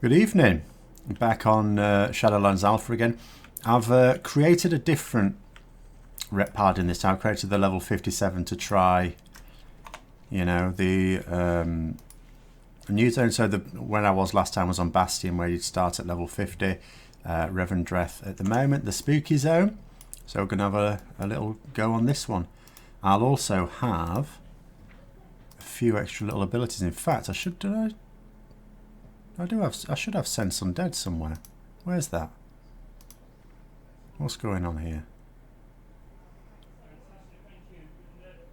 Good evening. Back on Shadowlands Alpha again. I've created a different Ret Paladin this time. I've created the level 57 to try, you know, the new zone. So when I was last time was on Bastion, where you'd start at level 50. Reverend Dreth at the moment, the spooky zone. So we're going to have a little go on this one. I'll also have a few extra little abilities. In fact, I should have Sense Undead somewhere. Where's that? What's going on here?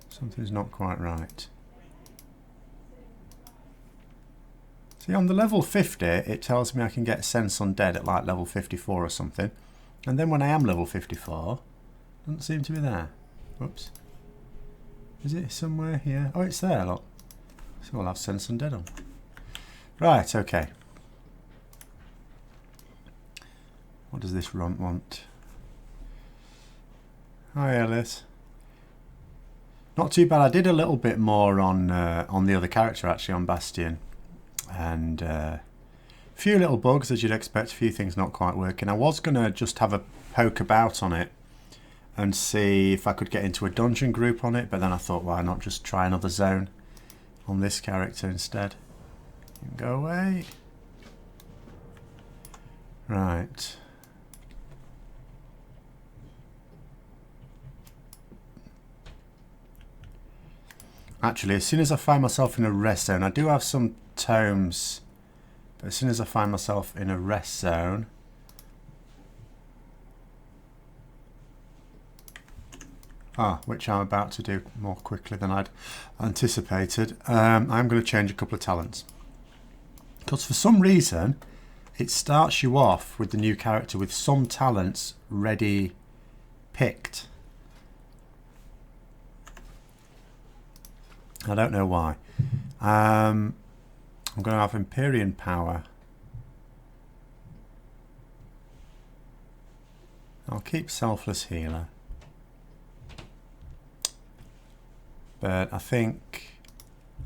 Something's not quite right. See, on the level 50, it tells me I can get Sense Undead at like level 54 or something. And then when I am level 54, it doesn't seem to be there. Oops. Is it somewhere here? Oh, it's there, look. So I'll have Sense Undead on. Right, okay. What does this runt want? Hi, Alice. Not too bad. I did a little bit more on the other character, actually, on Bastion. And a few little bugs, as you'd expect, a few things not quite working. I was going to just have a poke about on it and see if I could get into a dungeon group on it, but then I thought, why not just try another zone on this character instead? Go away. Right. Actually, as soon as I find myself in a rest zone, I do have some tomes, but as soon as I find myself in a rest zone, which I'm about to do more quickly than I'd anticipated, I'm going to change a couple of talents. Because for some reason, it starts you off with the new character with some talents ready picked. I don't know why. I'm going to have Empyrean Power. I'll keep Selfless Healer. But I think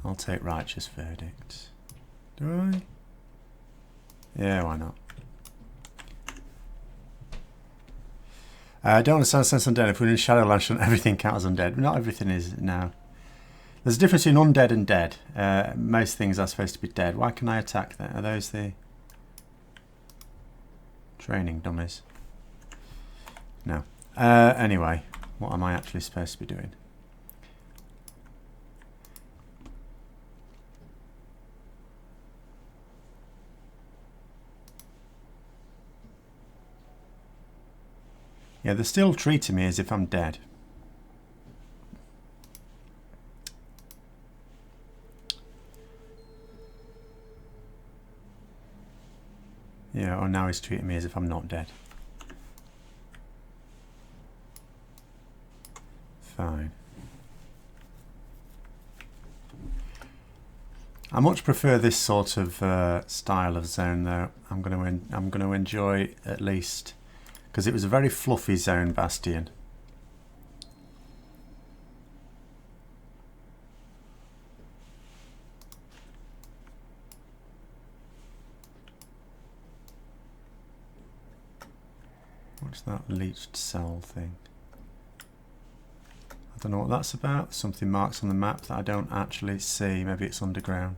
I'll take Righteous Verdict. Do I? Yeah, why not? I don't understand Sense Undead. If we're in Shadowlands, shouldn't everything count as undead? Not everything is now. There's a difference between undead and dead. Most things are supposed to be dead. Why can I attack that? Are those the training dummies? No. Anyway, what am I actually supposed to be doing? Yeah, they're still treating me as if I'm dead. Yeah, or now he's treating me as if I'm not dead. Fine. I much prefer this sort of style of zone, though. I'm going to enjoy at least, because it was a very fluffy zone, Bastion. What's that leached cell thing? I don't know what that's about. Something marks on the map that I don't actually see. Maybe it's underground.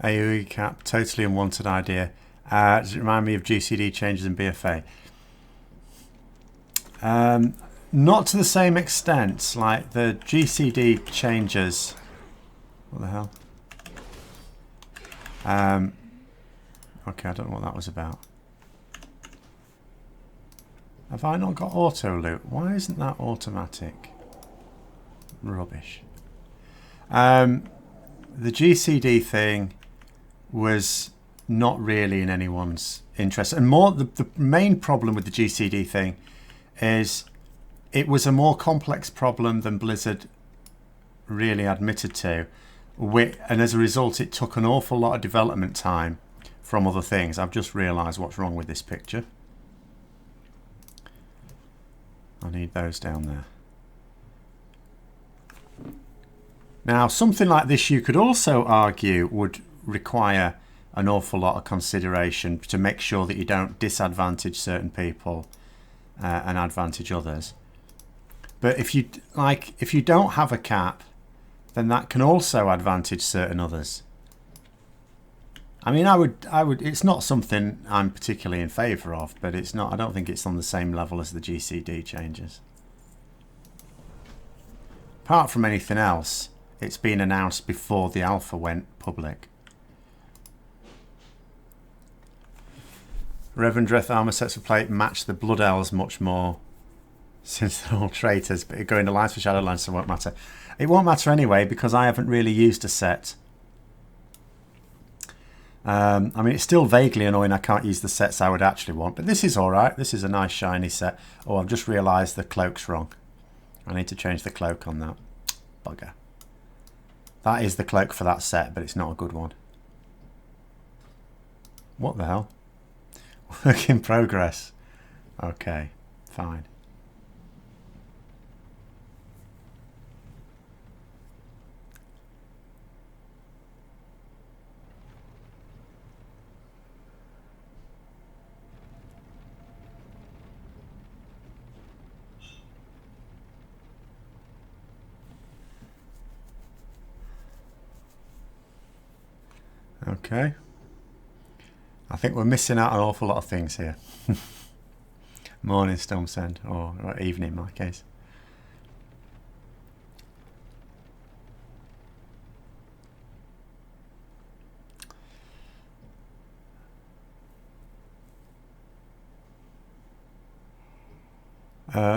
AoE cap, totally unwanted idea. Does it remind me of GCD changes in BFA? Not to the same extent. Like the GCD changes. What the hell? Okay, I don't know what that was about. Have I not got auto loot? Why isn't that automatic? Rubbish. The GCD thing was not really in anyone's interest. And more, the main problem with the GCD thing is it was a more complex problem than Blizzard really admitted to. And as a result, it took an awful lot of development time from other things. I've just realised what's wrong with this picture. I need those down there. Now, something like this you could also argue would require an awful lot of consideration to make sure that you don't disadvantage certain people and advantage others. But if you don't have a cap, then that can also advantage certain others. I mean, I would. It's not something I'm particularly in favour of, but it's not. I don't think it's on the same level as the GCD changes. Apart from anything else, it's been announced before the alpha went public. Reverend Dreth armour sets for plate match the Blood Elves much more, since they're all traitors. But going to lines for Shadowlands, so it won't matter. It won't matter anyway because I haven't really used a set. I mean, it's still vaguely annoying I can't use the sets I would actually want, but this is alright. This is a nice shiny set. Oh, I've just realised the cloak's wrong. I need to change the cloak on that. Bugger. That is the cloak for that set, but it's not a good one. What the hell? Work in progress. Okay, fine. Okay. I think we're missing out on an awful lot of things here. Morning, Stormsend, or evening in my case.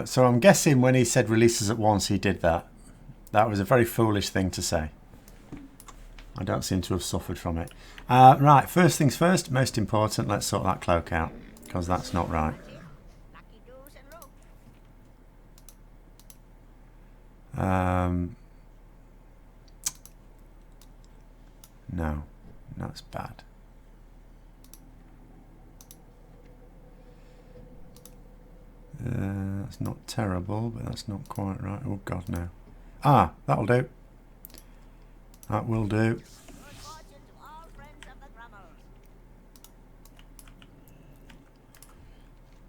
So I'm guessing when he said releases at once, he did that. That was a very foolish thing to say. I don't seem to have suffered from it. Right, first things first, most important, let's sort that cloak out, because that's not right. No, that's bad. That's not terrible, but that's not quite right. Oh God, no. Ah, that'll do. That will do.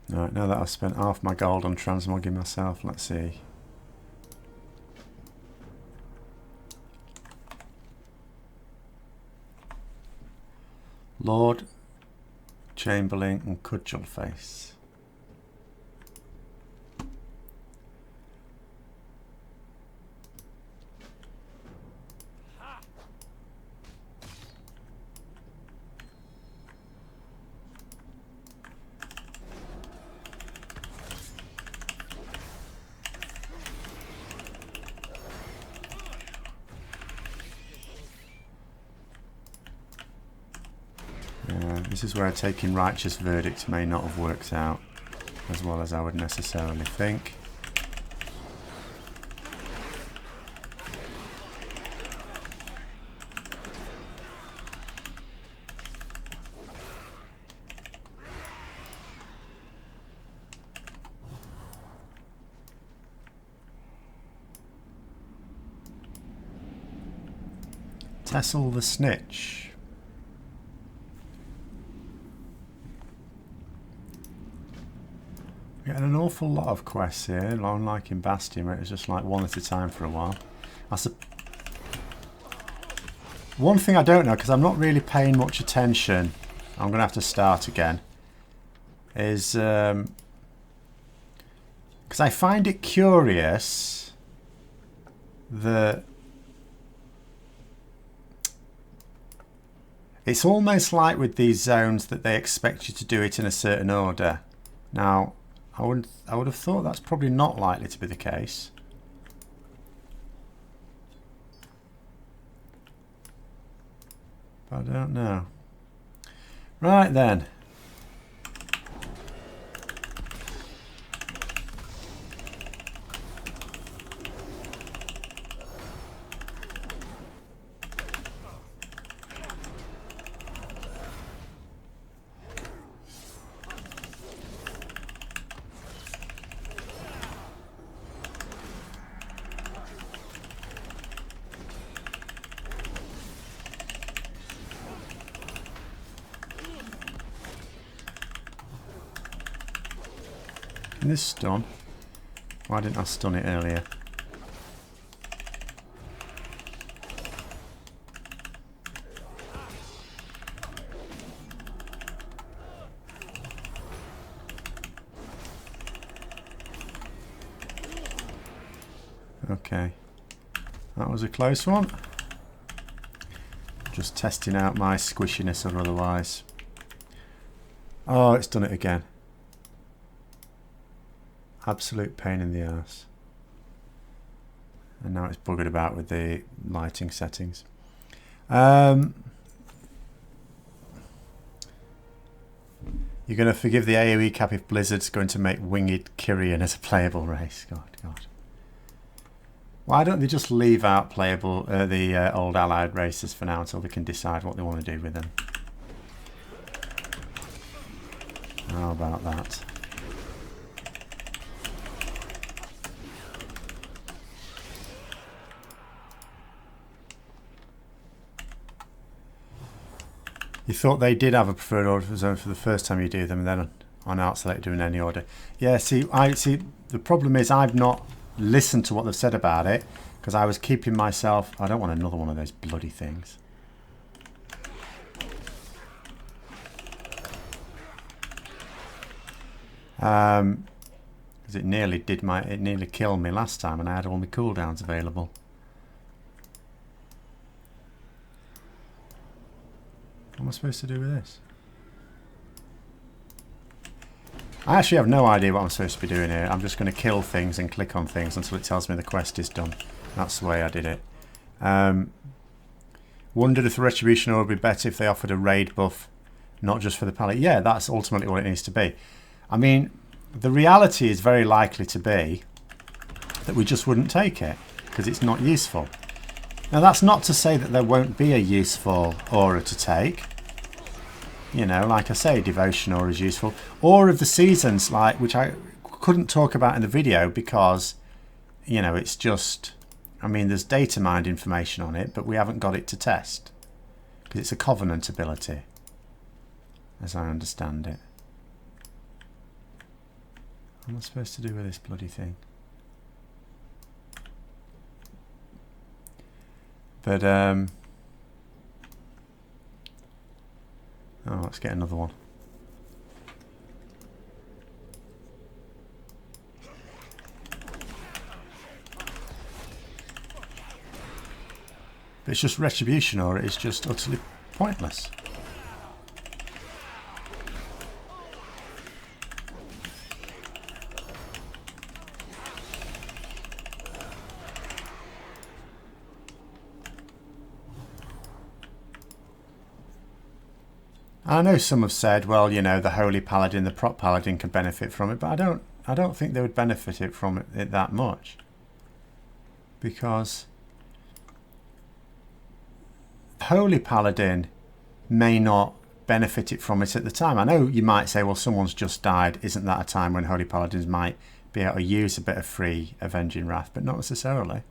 Right, now that I've spent half my gold on transmogging myself, let's see. Lord, Chamberlain and Cudgelface. This is where taking Righteous Verdict may not have worked out as well as I would necessarily think. Tessel the Snitch. Getting an awful lot of quests here, unlike in Bastion where it was just like one at a time for a while. One thing I don't know, because I'm not really paying much attention, I'm going to have to start again, is because I find it curious that it's almost like with these zones that they expect you to do it in a certain order. Now, I would have thought that's probably not likely to be the case. But I don't know. Right then. using this stun. Why didn't I stun it earlier? Okay, that was a close one. Just testing out my squishiness or otherwise. Oh, it's done it again. Absolute pain in the ass. And now it's buggered about with the lighting settings. You're going to forgive the AoE cap if Blizzard's going to make Winged Kyrian as a playable race. God. Why don't they just leave out playable the old allied races for now until they can decide what they want to do with them? How about that? You thought they did have a preferred order zone for the first time you do them, and then on out select do in any order. Yeah, see, the problem is I've not listened to what they've said about it because I was keeping myself. I don't want another one of those bloody things. Because it nearly killed me last time, and I had all my cooldowns available. What am I supposed to do with this? I actually have no idea what I'm supposed to be doing here. I'm just going to kill things and click on things until it tells me the quest is done. That's the way I did it. Wondered if the Retribution would be better if they offered a raid buff, not just for the Paladin. Yeah, that's ultimately what it needs to be. I mean, the reality is very likely to be that we just wouldn't take it because it's not useful. Now, that's not to say that there won't be a useful aura to take. You know, like I say, Devotion Aura is useful. Aura of the Seasons, which I couldn't talk about in the video because, you know, it's just, I mean, there's data mined information on it, but we haven't got it to test because it's a Covenant ability, as I understand it. What am I supposed to do with this bloody thing? But, oh, let's get another one. But it's just Retribution, or it's just utterly pointless. I know some have said, well, you know, the Holy Paladin, the Prop Paladin can benefit from it, but I don't think they would benefit it from it that much. Because Holy Paladin may not benefit it from it at the time. I know you might say, well, someone's just died. Isn't that a time when Holy Paladins might be able to use a bit of free Avenging Wrath? But not necessarily.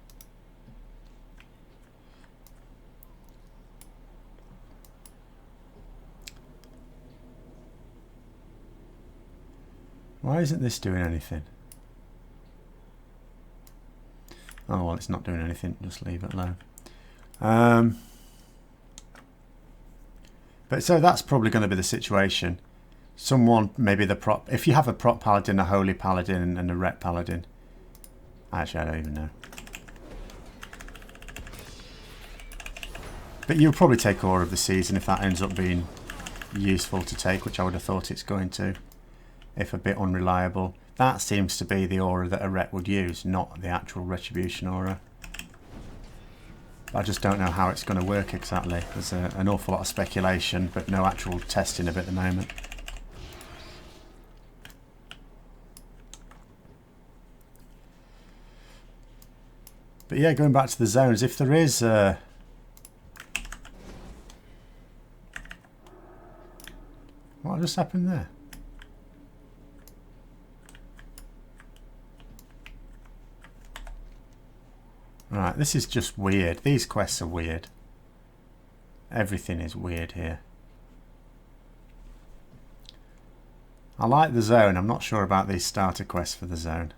Why isn't this doing anything? Oh, well, it's not doing anything. Just leave it alone. But so that's probably going to be the situation. Someone, maybe the prop... If you have a Prop Paladin, a Holy Paladin, and a Ret Paladin. Actually, I don't even know. But you'll probably take Aura of the Season if that ends up being useful to take, which I would have thought it's going to. If a bit unreliable. That seems to be the aura that a Ret would use, not the actual Retribution aura. I just don't know how it's going to work exactly. There's an awful lot of speculation, but no actual testing of it at the moment. But yeah, going back to the zones, if there is... What just happened there? Right, this is just weird. These quests are weird. Everything is weird here. I like the zone. I'm not sure about these starter quests for the zone.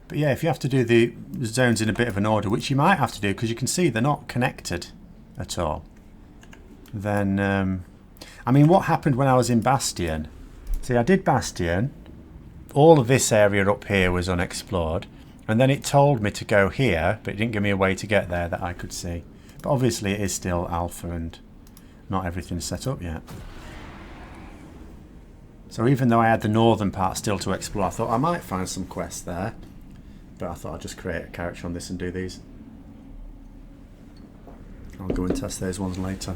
But yeah, if you have to do the zones in a bit of an order, which you might have to do because you can see they're not connected at all, then I mean, what happened when I was in Bastion? See, I did Bastion. All of this area up here was unexplored, and then it told me to go here, but it didn't give me a way to get there that I could see. But obviously it is still alpha and not everything's set up yet. So even though I had the northern part still to explore, I thought I might find some quests there. But I thought I'd just create a character on this and do these. I'll go and test those ones later.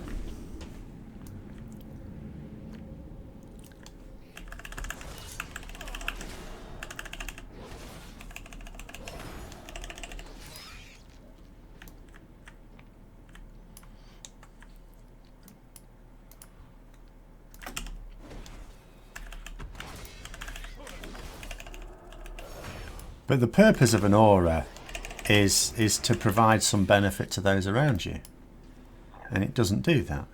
But the purpose of an aura is to provide some benefit to those around you. And it doesn't do that.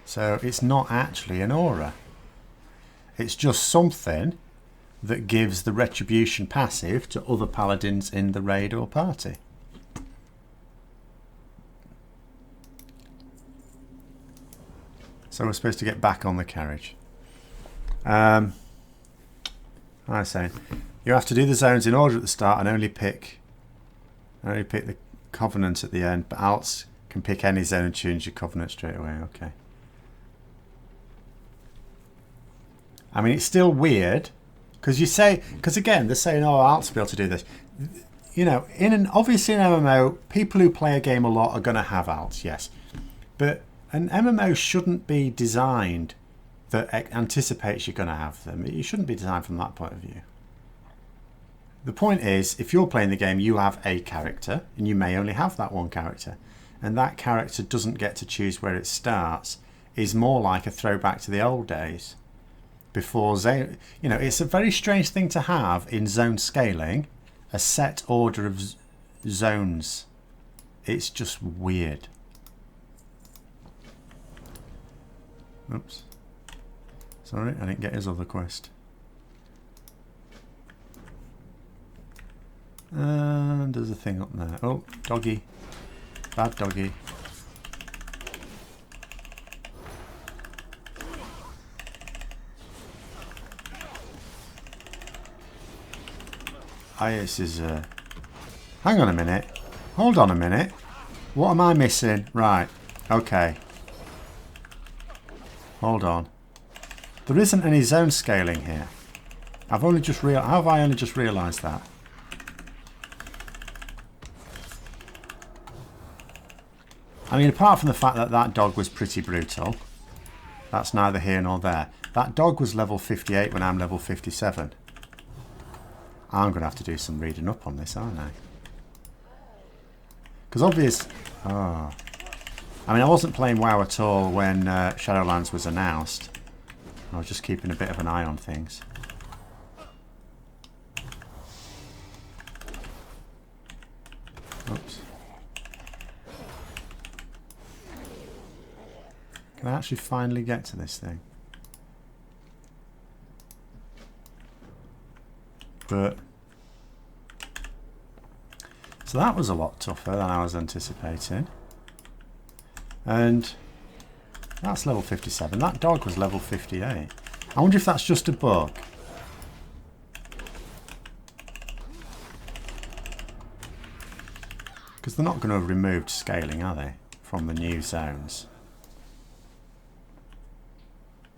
So it's not actually an aura. It's just something that gives the retribution passive to other paladins in the raid or party. So we're supposed to get back on the carriage. I say you have to do the zones in order at the start and only pick the Covenant at the end, but else can pick any zone and choose your Covenant straight away. Okay. I mean, it's still weird because again they're saying, oh, I'll be able to do this. You know, obviously in an MMO, people who play a game a lot are going to have alts, yes, but an MMO shouldn't be designed that anticipates you're going to have them. It shouldn't be designed from that point of view. The point is, if you're playing the game, you have a character, and you may only have that one character, and that character doesn't get to choose where it starts, is more like a throwback to the old days. Before zone, you know, it's a very strange thing to have in zone scaling, a set order of zones. It's just weird. Oops. Sorry, I didn't get his other quest. And there's a thing up there. Oh, doggy. Bad doggy. This is hang on a minute. Hold on a minute. What am I missing? Right. Okay. Hold on. There isn't any zone scaling here. Have I only just realised that? I mean, apart from the fact that that dog was pretty brutal, that's neither here nor there. That dog was level 58 when I'm level 57. I'm going to have to do some reading up on this, aren't I? Because I mean, I wasn't playing WoW at all when Shadowlands was announced. I was just keeping a bit of an eye on things. Oops. Can I actually finally get to this thing? But so that was a lot tougher than I was anticipating. And that's level 57. That dog was level 58. I wonder if that's just a bug. Because they're not going to have removed scaling, are they? From the new zones.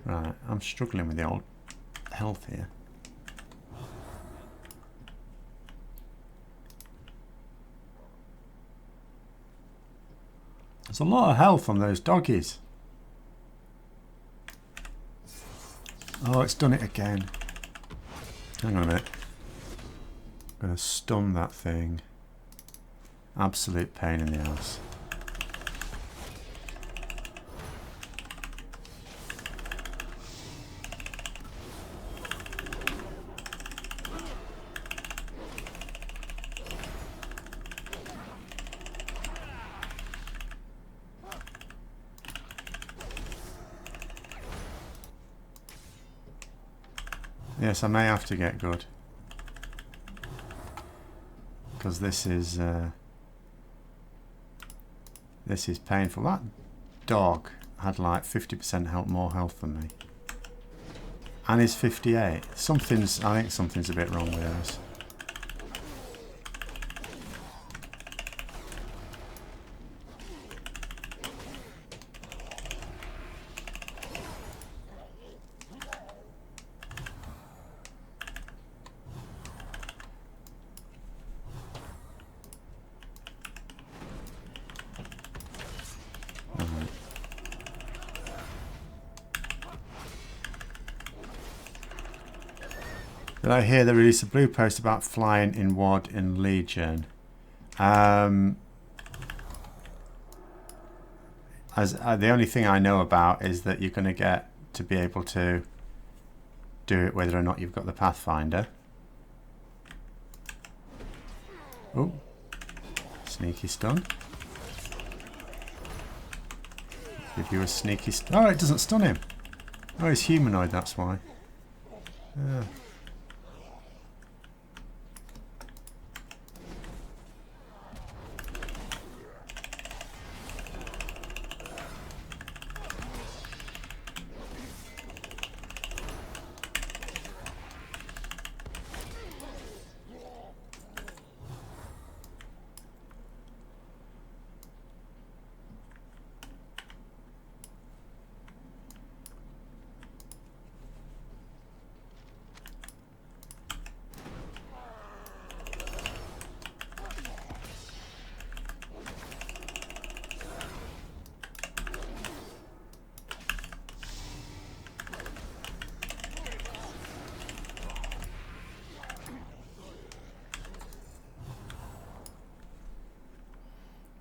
Right, I'm struggling with the old health here. There's a lot of health on those doggies. Oh, it's done it again. Hang on a minute. I'm going to stun that thing. Absolute pain in the ass. Yes, I may have to get good. Because this is painful. That dog had like 50% more health than me. And he's 58. I think something's a bit wrong with us. Did I hear they released a blue post about flying in WoD in Legion? The only thing I know about is that you're going to get to be able to do it whether or not you've got the Pathfinder. Oh, sneaky stun. Give you a sneaky stun. Oh, it doesn't stun him. Oh, he's humanoid, that's why. Yeah.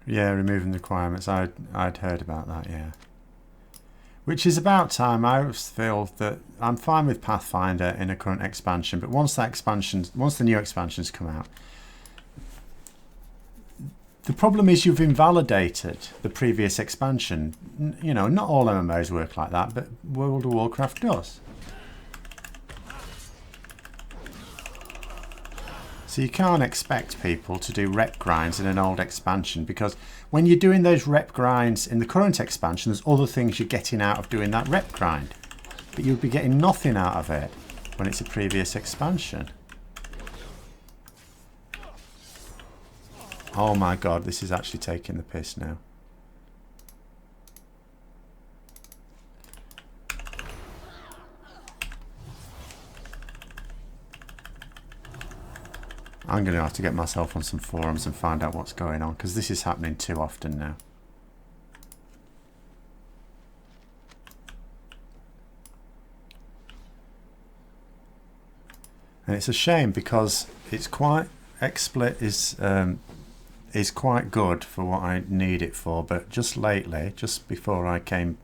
Yeah, removing the requirements. I'd heard about that, yeah. Which is about time. I feel that I'm fine with Pathfinder in a current expansion, but once the new expansions come out, the problem is you've invalidated the previous expansion. You know, not all MMOs work like that, but World of Warcraft does. So you can't expect people to do rep grinds in an old expansion, because when you're doing those rep grinds in the current expansion, there's other things you're getting out of doing that rep grind. But you'll be getting nothing out of it when it's a previous expansion. Oh my god, this is actually taking the piss now. I'm going to have to get myself on some forums and find out what's going on, because this is happening too often now. And it's a shame, because it's quite XSplit is quite good for what I need it for, but just lately, just before I came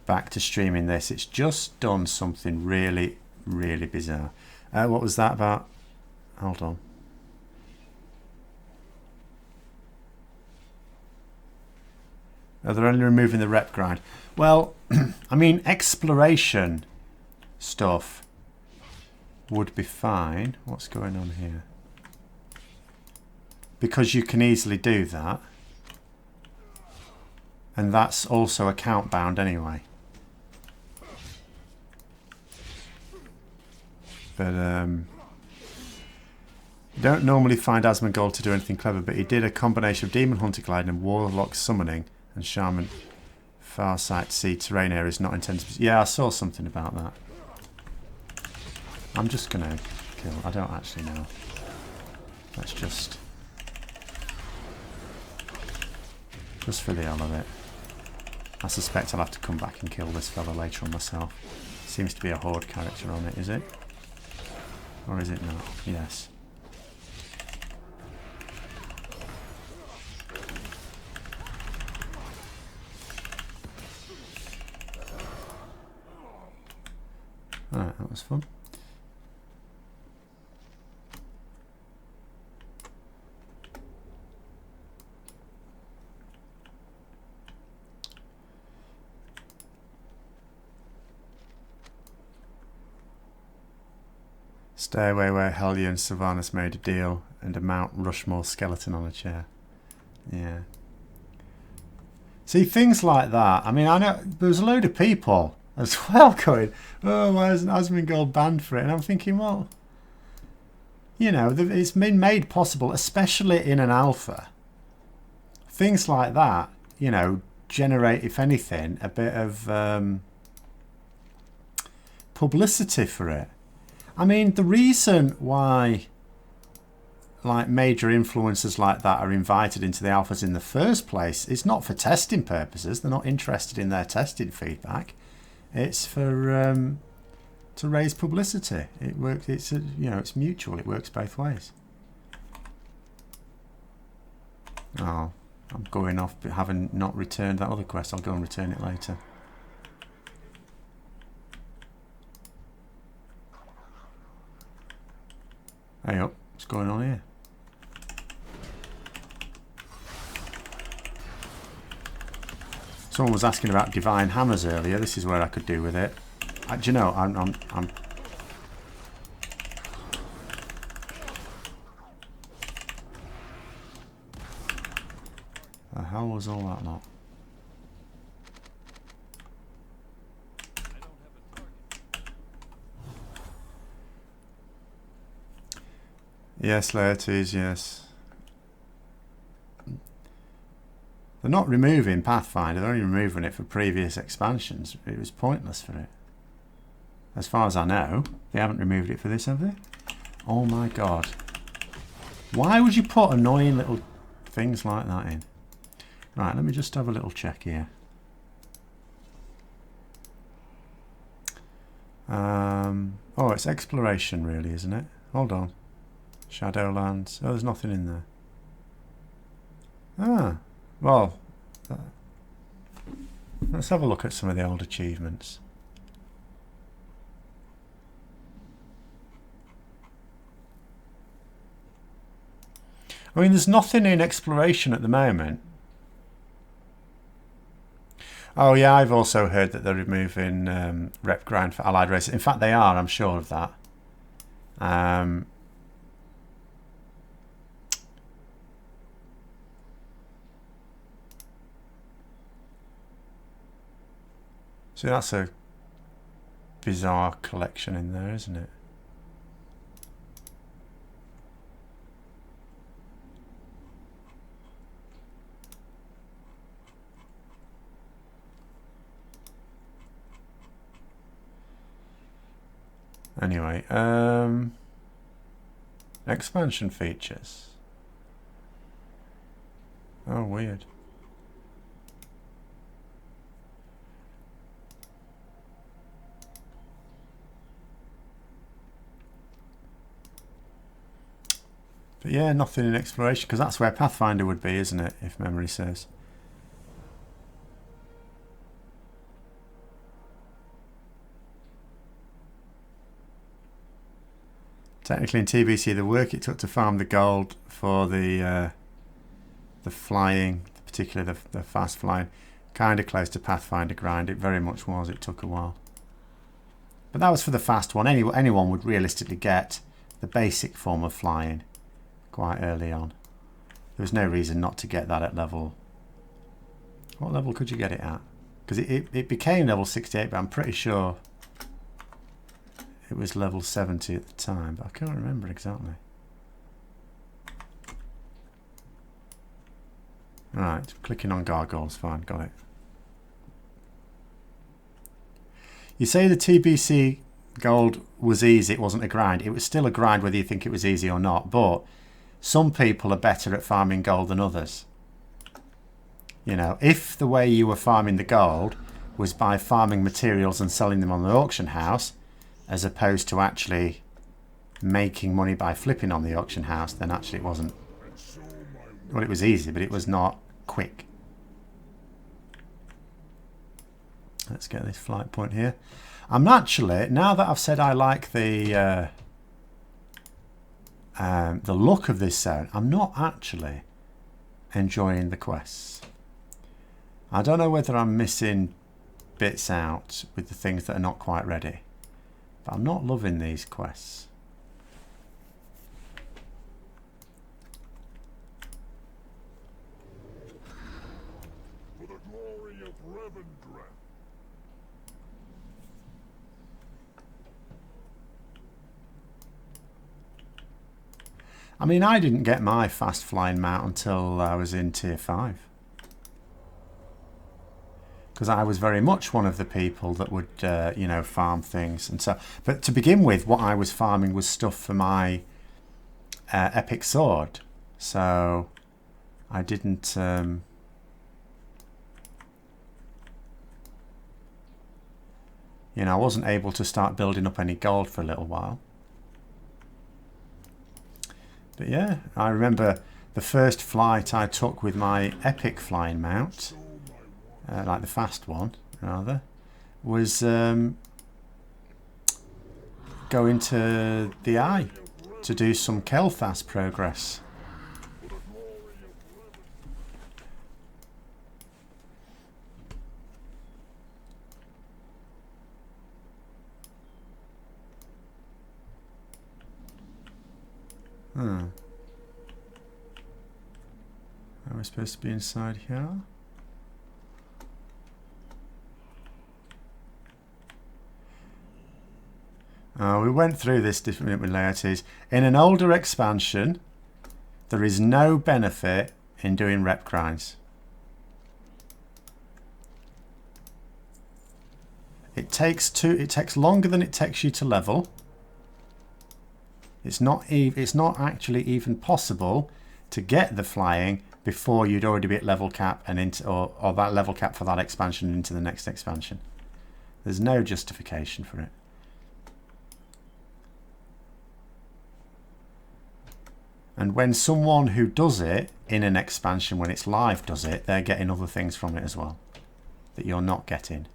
back to streaming this, it's just done something really, really bizarre. What was that about? Hold on. Oh, they're only removing the rep grind. Well, I mean, exploration stuff would be fine. What's going on here? Because you can easily do that. And that's also account bound anyway. But, you don't normally find Asmongold to do anything clever, but he did a combination of Demon Hunter Glide and Warlock Summoning and Shaman Farsight Sea terrain areas not intended to... Yeah, I saw something about that. I'm just going to kill... I don't actually know. Let's just... Just for the hell of it. I suspect I'll have to come back and kill this fella later on myself. Seems to be a horde character on it, is it? Or is it not? Yes. Alright, that was fun. Stairway where Hellion and Sylvanas made a deal, and a Mount Rushmore skeleton on a chair. Yeah. See, things like that. I mean, I know there's a load of people as well going, oh, why hasn't Asmongold banned for it? And I'm thinking, well, you know, it's been made possible, especially in an alpha. Things like that, you know, generate, if anything, a bit of publicity for it. I mean, the reason why like major influencers like that are invited into the alphas in the first place is not for testing purposes. They're not interested in their testing feedback. It's for to raise publicity. It works. It's you know, it's mutual. It works both ways. Oh, I'm going off, but having not returned that other quest. I'll go and return it later. Hey up, what's going on here? Someone was asking about divine hammers earlier. This is where I could do with it. Do you know? I'm. The hell was all that lot? Yes, Rarities, yes. They're not removing Pathfinder, they're only removing it for previous expansions. It was pointless for it. As far as I know, they haven't removed it for this, have they? Oh my god. Why would you put annoying little things like that in? Right, let me just have a little check here. Oh, it's exploration really, isn't it? Hold on. Shadowlands. Oh, there's nothing in there. Ah, well, let's have a look at some of the old achievements. I mean, there's nothing in exploration at the moment. Oh yeah, I've also heard that they're removing rep grind for allied races. In fact, they are, I'm sure of that. So that's a bizarre collection in there, isn't it? Anyway, expansion features. Oh, weird. But yeah, nothing in exploration, because that's where Pathfinder would be, isn't it, if memory serves. Technically in TBC, the work it took to farm the gold for the flying, particularly the fast flying, kind of close to Pathfinder grind. It very much was. It took a while. But that was for the fast one. Anyone would realistically get the basic form of flying quite early on. There was no reason not to get that at level... What level could you get it at? Because it became level 68, but I'm pretty sure it was level 70 at the time, but I can't remember exactly. Right, clicking on gargoyles, fine, got it. You say the TBC gold was easy, it wasn't a grind. It was still a grind whether you think it was easy or not, but some people are better at farming gold than others. You know, if the way you were farming the gold was by farming materials and selling them on the auction house, as opposed to actually making money by flipping on the auction house, then actually it wasn't... Well, it was easy, but it was not quick. Let's get this flight point here. I'm actually, now that I've said I like the look of this zone, I'm not actually enjoying the quests. I don't know whether I'm missing bits out with the things that are not quite ready, but I'm not loving these quests. I mean, I didn't get my fast flying mount until I was in tier 5. Because I was very much one of the people that would, you know, farm things. And so, but to begin with, what I was farming was stuff for my epic sword. So I didn't... you know, I wasn't able to start building up any gold for a little while. But yeah, I remember the first flight I took with my epic flying mount, like the fast one, rather, was going to the Eye to do some Kel'Thas progress. Are we supposed to be inside here? We went through this different with layouts. In an older expansion, there is no benefit in doing rep grinds. It takes longer than it takes you to level. It's not actually even possible to get the flying before you'd already be at level cap and into or that level cap for that expansion into the next expansion. There's no justification for it. And when someone who does it in an expansion when it's live does it, they're getting other things from it as well that you're not getting.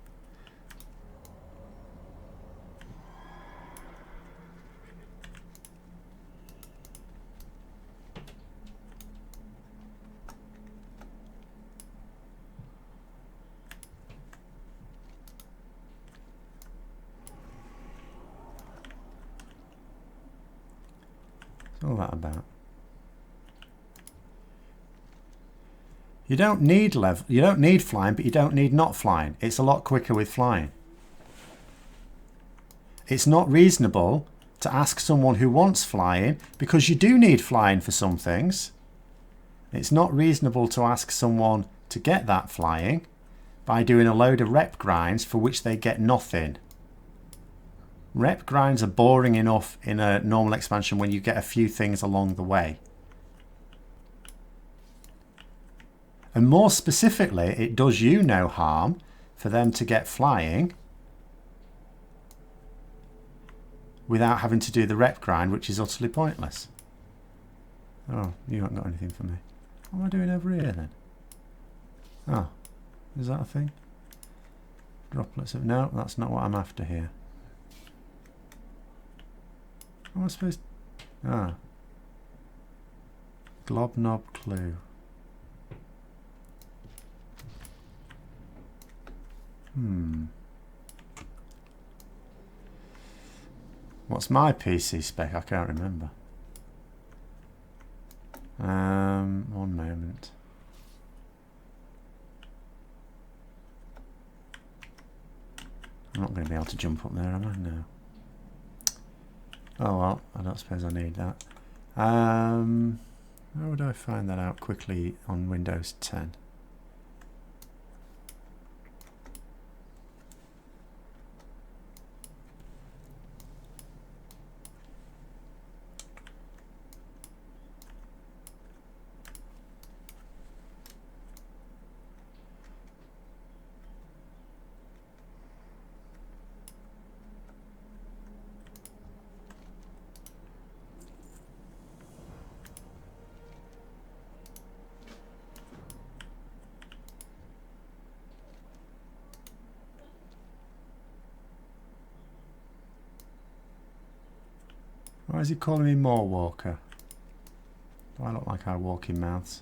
What's all that about? You don't need flying, but you don't need not flying. It's a lot quicker with flying. It's not reasonable to ask someone who wants flying, because you do need flying for some things. It's not reasonable to ask someone to get that flying by doing a load of rep grinds for which they get nothing. Rep grinds are boring enough in a normal expansion when you get a few things along the way. And more specifically, it does you no harm for them to get flying without having to do the rep grind, which is utterly pointless. Oh, you haven't got anything for me. What am I doing over here then? Oh, is that a thing? Droplets of... No, that's not what I'm after here. What am I supposed to... Ah. Globnob clue. What's my PC spec? I can't remember. One moment. I'm not going to be able to jump up there, am I? No. Oh well, I don't suppose I need that. How would I find that out quickly on Windows 10? Why is he calling me More Walker? Do I look like I walk in mouths?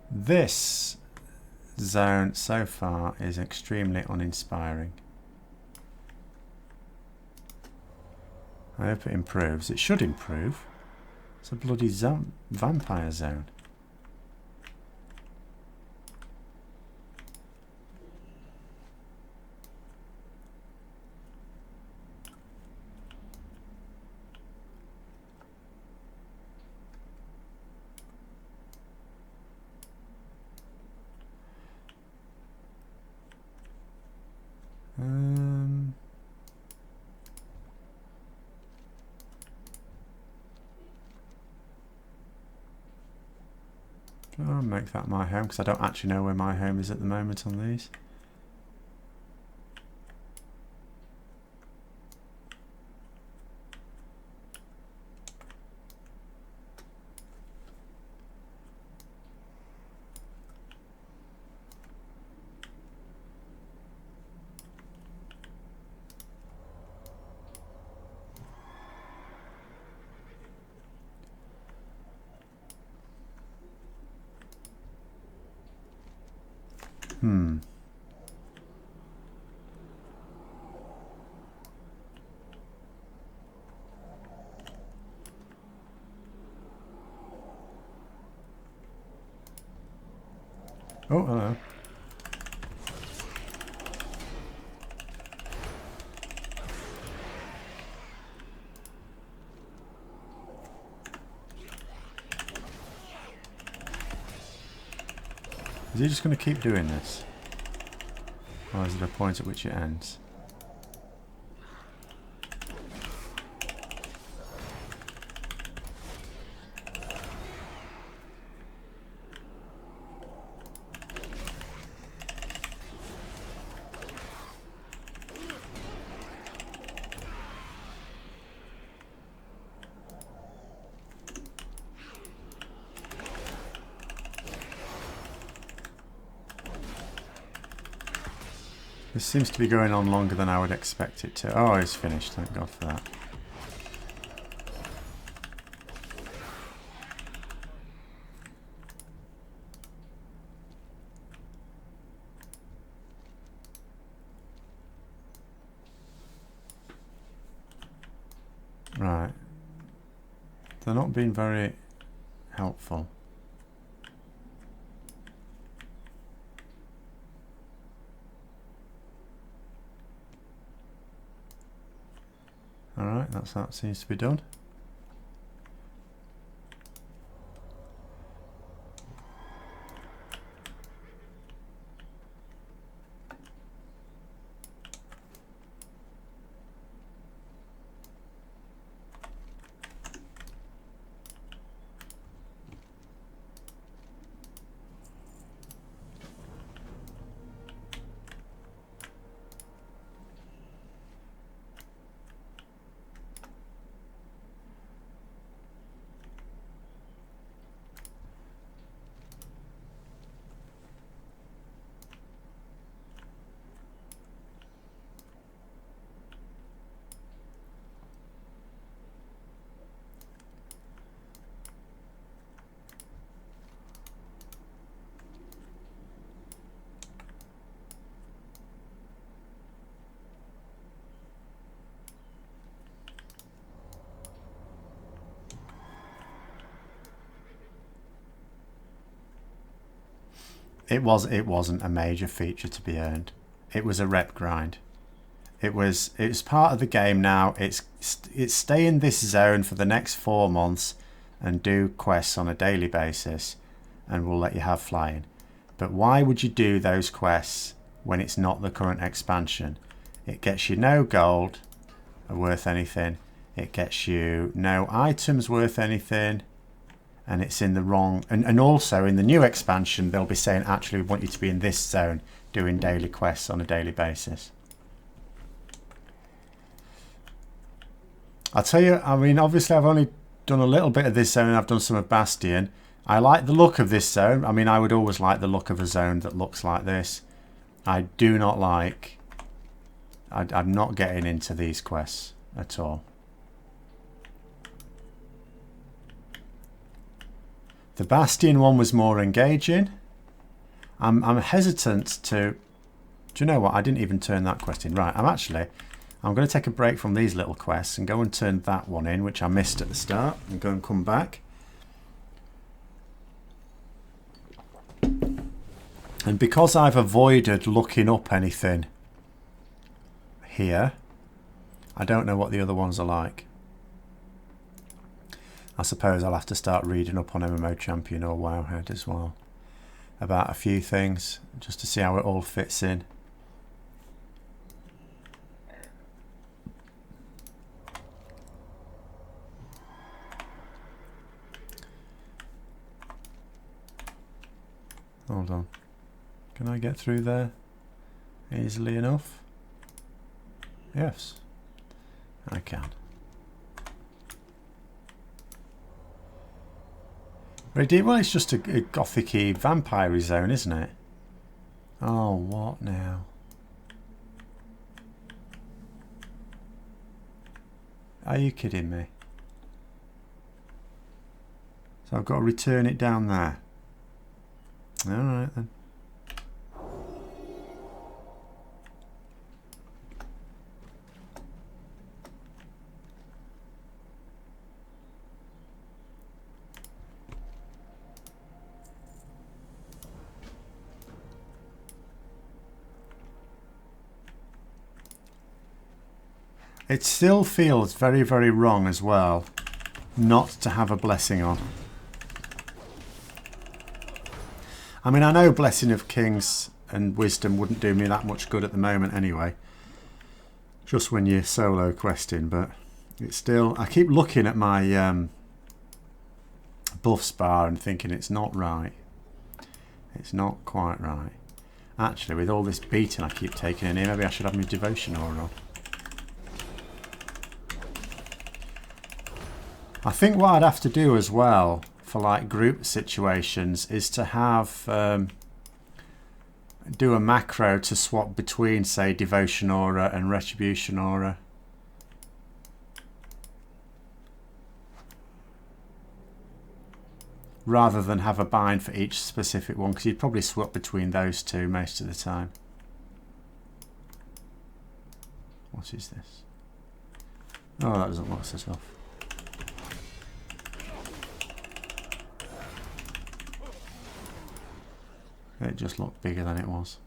This zone so far is extremely uninspiring. I hope it improves. It should improve. It's a bloody vampire zone. I'll make that my home because I don't actually know where my home is at the moment on these. Oh, hello. Is he just going to keep doing this? Or is there a point at which it ends? This seems to be going on longer than I would expect it to. Oh, it's finished. Thank God for that. Right. They're not being very helpful. Alright, that seems to be done. It wasn't a major feature to be earned. It was a rep grind. It's part of the game now. It's stay in this zone for the next 4 months and do quests on a daily basis, and we'll let you have flying. But why would you do those quests when it's not the current expansion? It gets you no gold worth anything. It gets you no items worth anything. And it's in the wrong, and also in the new expansion they'll be saying actually we want you to be in this zone doing daily quests on a daily basis. I'll tell you, I mean obviously I've only done a little bit of this zone and I've done some of Bastion. I like the look of this zone. I mean I would always like the look of a zone that looks like this. I do not like, I'm not getting into these quests at all. The Bastion one was more engaging. I'm hesitant to... Do you know what? I didn't even turn that quest in. Right, I'm actually... I'm going to take a break from these little quests and go and turn that one in, which I missed at the start, and go and come back. And because I've avoided looking up anything here, I don't know what the other ones are like. I suppose I'll have to start reading up on MMO Champion or Wowhead as well about a few things, just to see how it all fits in. Hold on. Can I get through there easily enough? Yes, I can. Well, it's just a gothic-y vampire zone, isn't it? Oh, what now? Are you kidding me? So I've got to return it down there. Alright then. It still feels very, very wrong as well not to have a blessing on. I mean, I know Blessing of Kings and Wisdom wouldn't do me that much good at the moment anyway. Just when you're solo questing, but it's still... I keep looking at my buffs bar and thinking it's not right. It's not quite right. Actually, with all this beating I keep taking in here, maybe I should have my devotion aura on. I think what I'd have to do as well for like group situations is to have do a macro to swap between, say, devotion aura and retribution aura. Rather than have a bind for each specific one, because you'd probably swap between those two most of the time. What is this? Oh, that doesn't look so tough. It just looked bigger than it was.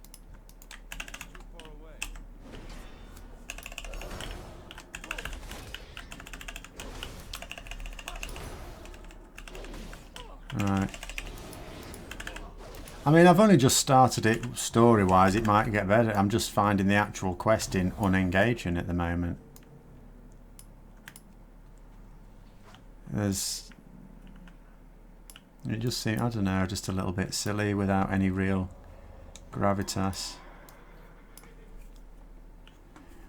Right. I mean, I've only just started it story-wise. It might get better. I'm just finding the actual questing unengaging at the moment. It just seems, I don't know, just a little bit silly without any real gravitas.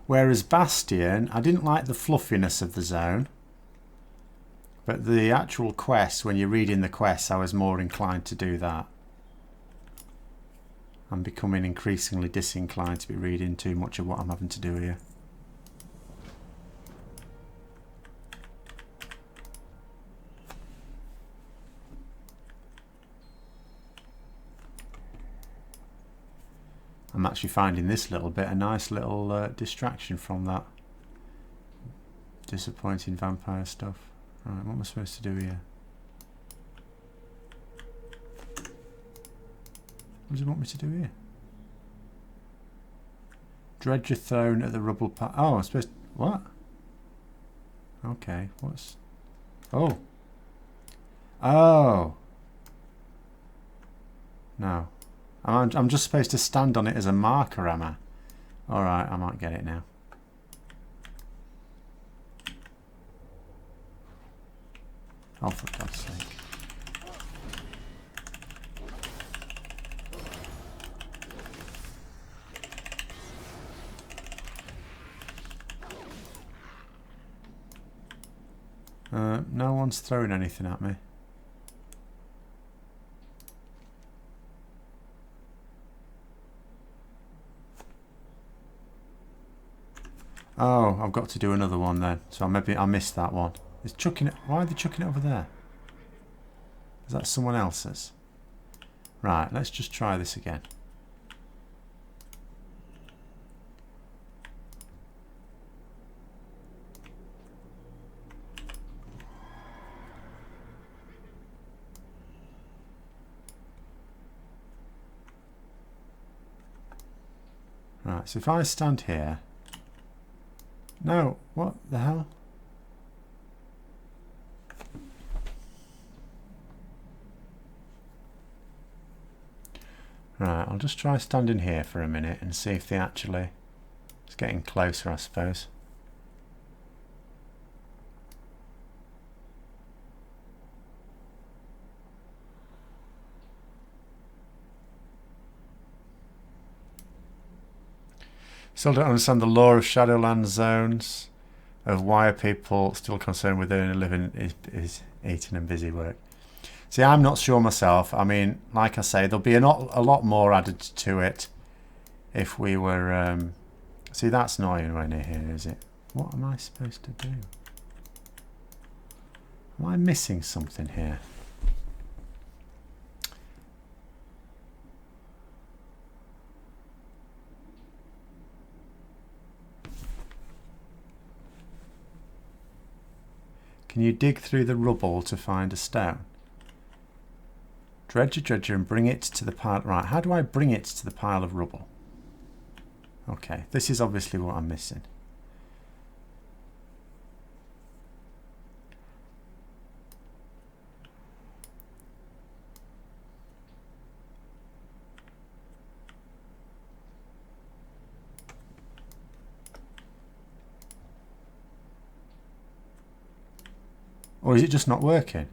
Whereas Bastion, I didn't like the fluffiness of the zone. But the actual quest, when you're reading the quests, I was more inclined to do that. I'm becoming increasingly disinclined to be reading too much of what I'm having to do here. I'm actually finding this little bit a nice little distraction from that disappointing vampire stuff. Right, what am I supposed to do here? What does it want me to do here? Dredge your throne at the rubble pile. Oh, I'm supposed to... What? Okay, what's... Oh. Oh. No. I'm just supposed to stand on it as a marker, am I? Alright, I might get it now. Oh, for God's sake. No one's throwing anything at me. Oh, I've got to do another one then. So maybe I missed that one. It's chucking it. Why are they chucking it over there? Is that someone else's? Right, let's just try this again. Right, so if I stand here... No, what the hell? Right, I'll just try standing here for a minute and see if they actually... It's getting closer, I suppose. Still don't understand the law of Shadowland zones, of why are people still concerned with earning a living is eating and busy work. See, I'm not sure myself. I mean, like I say, there'll be a lot more added to it if we were... see, that's not even right near here, is it? What am I supposed to do? Am I missing something here? Can you dig through the rubble to find a stone? Dredge a dredger and bring it to the pile. Right, how do I bring it to the pile of rubble? Okay, this is obviously what I'm missing. Or is it just not working?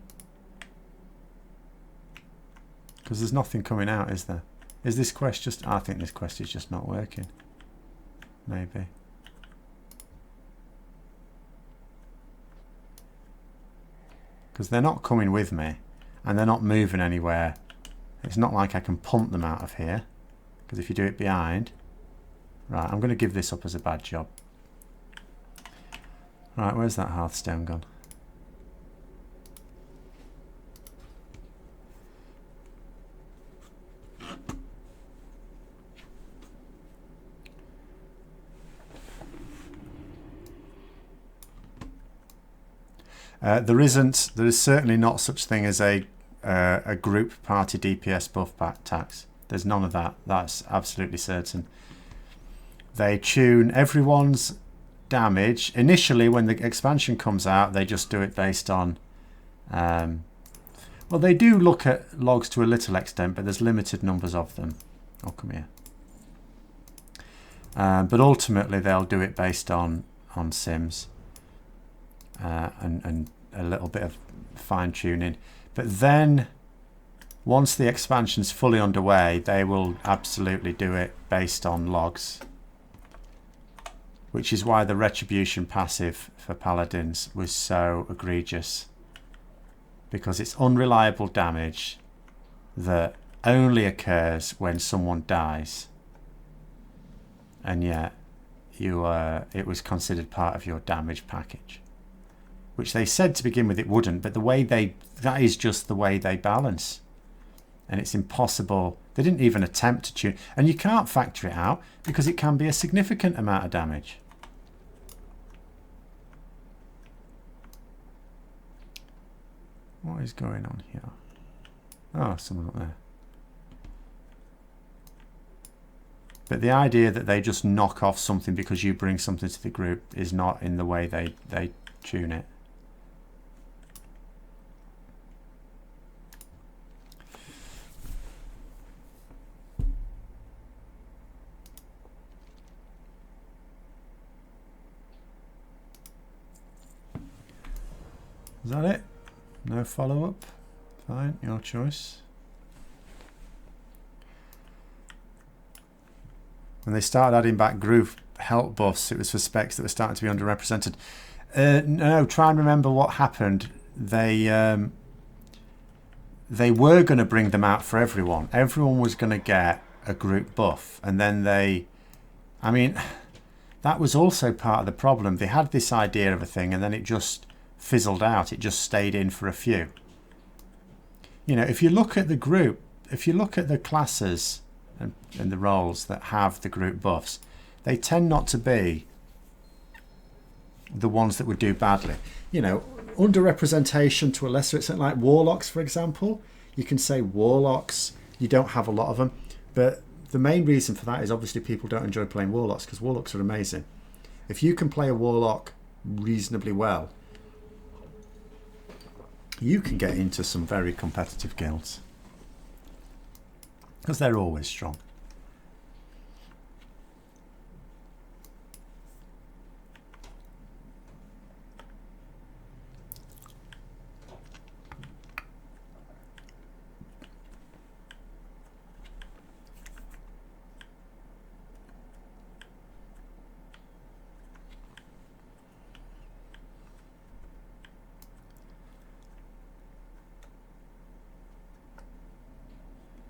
Because there's nothing coming out, is there? Is this quest just... I think this quest is just not working. Maybe. Because they're not coming with me. And they're not moving anywhere. It's not like I can pump them out of here. Because if you do it behind... Right, I'm going to give this up as a bad job. Right, where's that hearthstone gone? There is certainly not such thing as a group party DPS buff tax. There's none of that. That's absolutely certain. They tune everyone's damage. Initially, when the expansion comes out, they just do it based on... well, they do look at logs to a little extent, but there's limited numbers of them. Oh, come here. But ultimately, they'll do it based on sims. And a little bit of fine-tuning, but then once the expansion's fully underway, they will absolutely do it based on logs, which is why the Retribution passive for Paladins was so egregious, because it's unreliable damage that only occurs when someone dies, and yet it was considered part of your damage package. Which they said to begin with it wouldn't, but that is just the way they balance. And it's impossible. They didn't even attempt to tune. And you can't factor it out because it can be a significant amount of damage. What is going on here? Oh, someone up there. But the idea that they just knock off something because you bring something to the group is not in the way they tune it. Is that it? No follow-up? Fine, your choice. When they started adding back group help buffs, it was for specs that were starting to be underrepresented. No, try and remember what happened. They were going to bring them out for everyone. Everyone was going to get a group buff. And then I mean, that was also part of the problem. They had this idea of a thing and then it just fizzled out. It just stayed in for a few. You know, if you look at the group, if you look at the classes and the roles that have the group buffs, they tend not to be the ones that would do badly. You know, underrepresentation to a lesser extent, like warlocks, for example. You can say warlocks, you don't have a lot of them, but the main reason for that is obviously people don't enjoy playing Warlocks, because Warlocks are amazing. If you can play a Warlock reasonably well, you can get into some very competitive guilds, because they're always strong.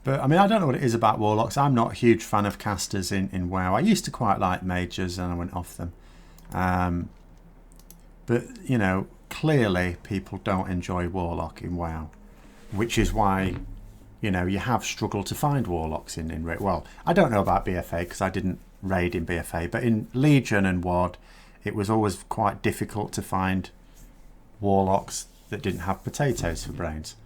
But I mean, I don't know what it is about Warlocks. I'm not a huge fan of casters in WoW. I used to quite like mages and I went off them. But, you know, clearly people don't enjoy Warlock in WoW, which is why, you know, you have struggled to find Warlocks in raid. Well, I don't know about BFA because I didn't raid in BFA, but in Legion and WoD, it was always quite difficult to find Warlocks that didn't have potatoes for brains.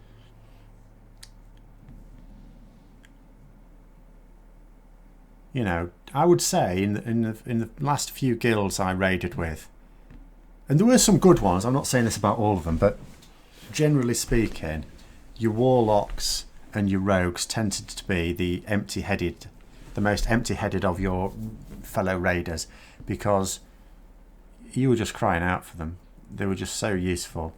You know, I would say in the last few guilds I raided with, and there were some good ones, I'm not saying this about all of them, but generally speaking, your Warlocks and your Rogues tended to be the most empty-headed of your fellow raiders, because you were just crying out for them. They were just so useful.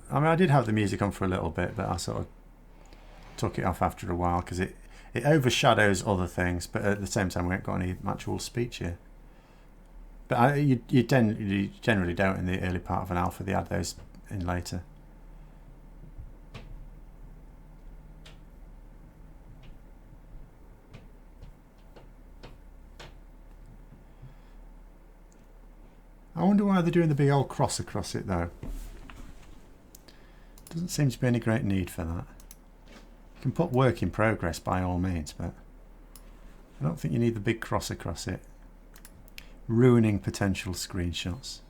I mean, I did have the music on for a little bit, but I sort of took it off after a while because it overshadows other things, but at the same time we haven't got any actual speech here. But you generally don't in the early part of an alpha. They add those in later. I wonder why they're doing the big old cross across it though. Doesn't seem to be any great need for that. You can put work in progress by all means, but I don't think you need the big cross across it, ruining potential screenshots.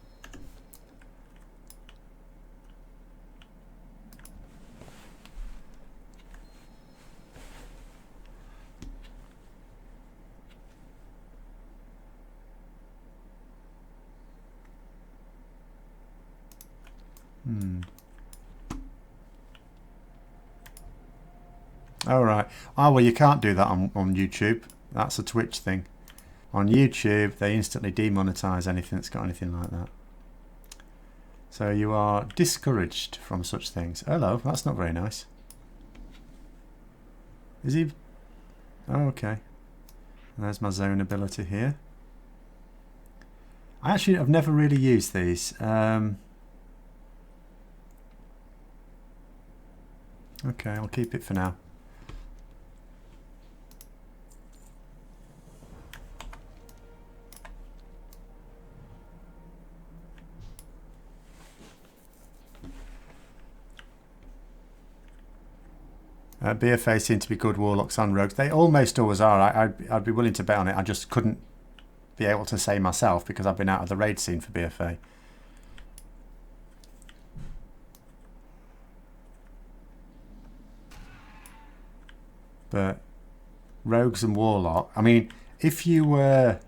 All right. Oh, well, you can't do that on YouTube. That's a Twitch thing. On YouTube, they instantly demonetize anything that's got anything like that. So you are discouraged from such things. Hello, that's not very nice. Is he? Oh, okay. There's my zone ability here. I actually have never really used these. Okay, I'll keep it for now. BFA seem to be good Warlocks and Rogues. They almost always are. I'd be willing to bet on it. I just couldn't be able to say myself because I've been out of the raid scene for BFA. But Rogues and Warlock, I mean, if you were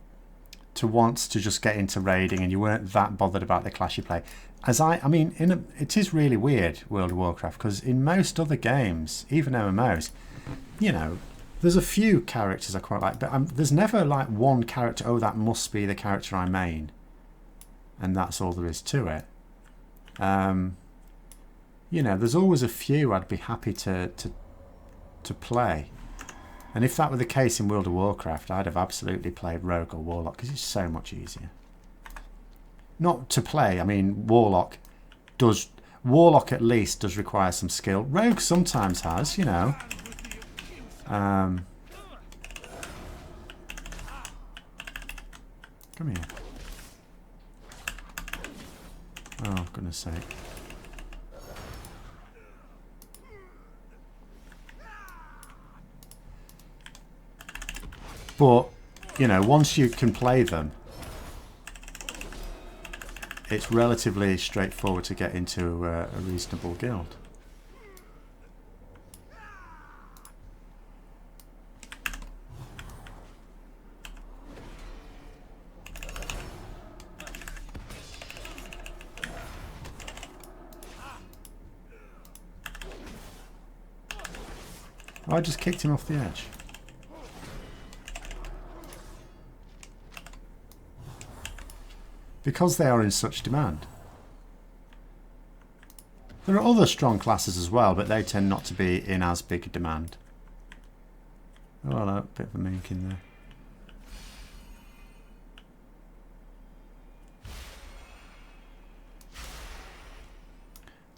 to want to just get into raiding and you weren't that bothered about the class you play, it is really weird, World of Warcraft, because in most other games, even MMOs, you know, there's a few characters I quite like, but there's never like one character, oh, that must be the character I main, and that's all there is to it. You know, there's always a few I'd be happy to play, and if that were the case in World of Warcraft, I'd have absolutely played Rogue or Warlock because it's so much easier. Not to play, I mean, Warlock at least does require some skill. Rogue sometimes has, you know. Come here. Oh, goodness sake. But, you know, once you can play them, it's relatively straightforward to get into a reasonable guild. Oh, I just kicked him off the edge. Because they are in such demand. There are other strong classes as well, but they tend not to be in as big a demand. Oh, hello, bit of a mink in there.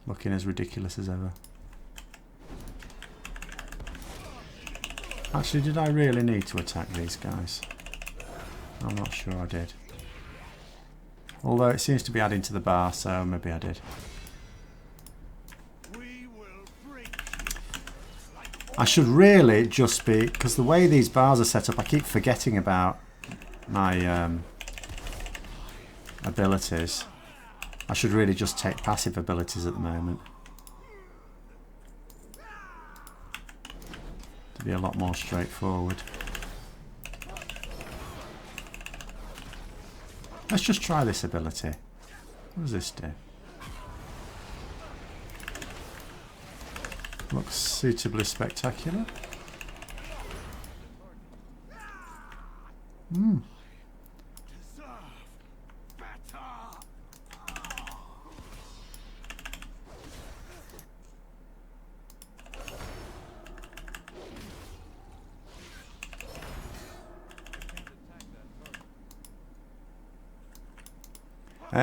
Looking as ridiculous as ever. Actually, did I really need to attack these guys? I'm not sure I did. Although it seems to be adding to the bar, so maybe I did. I should really just be, because the way these bars are set up, I keep forgetting about my abilities. I should really just take passive abilities at the moment. To be a lot more straightforward. Let's just try this ability. What does this do? Looks suitably spectacular.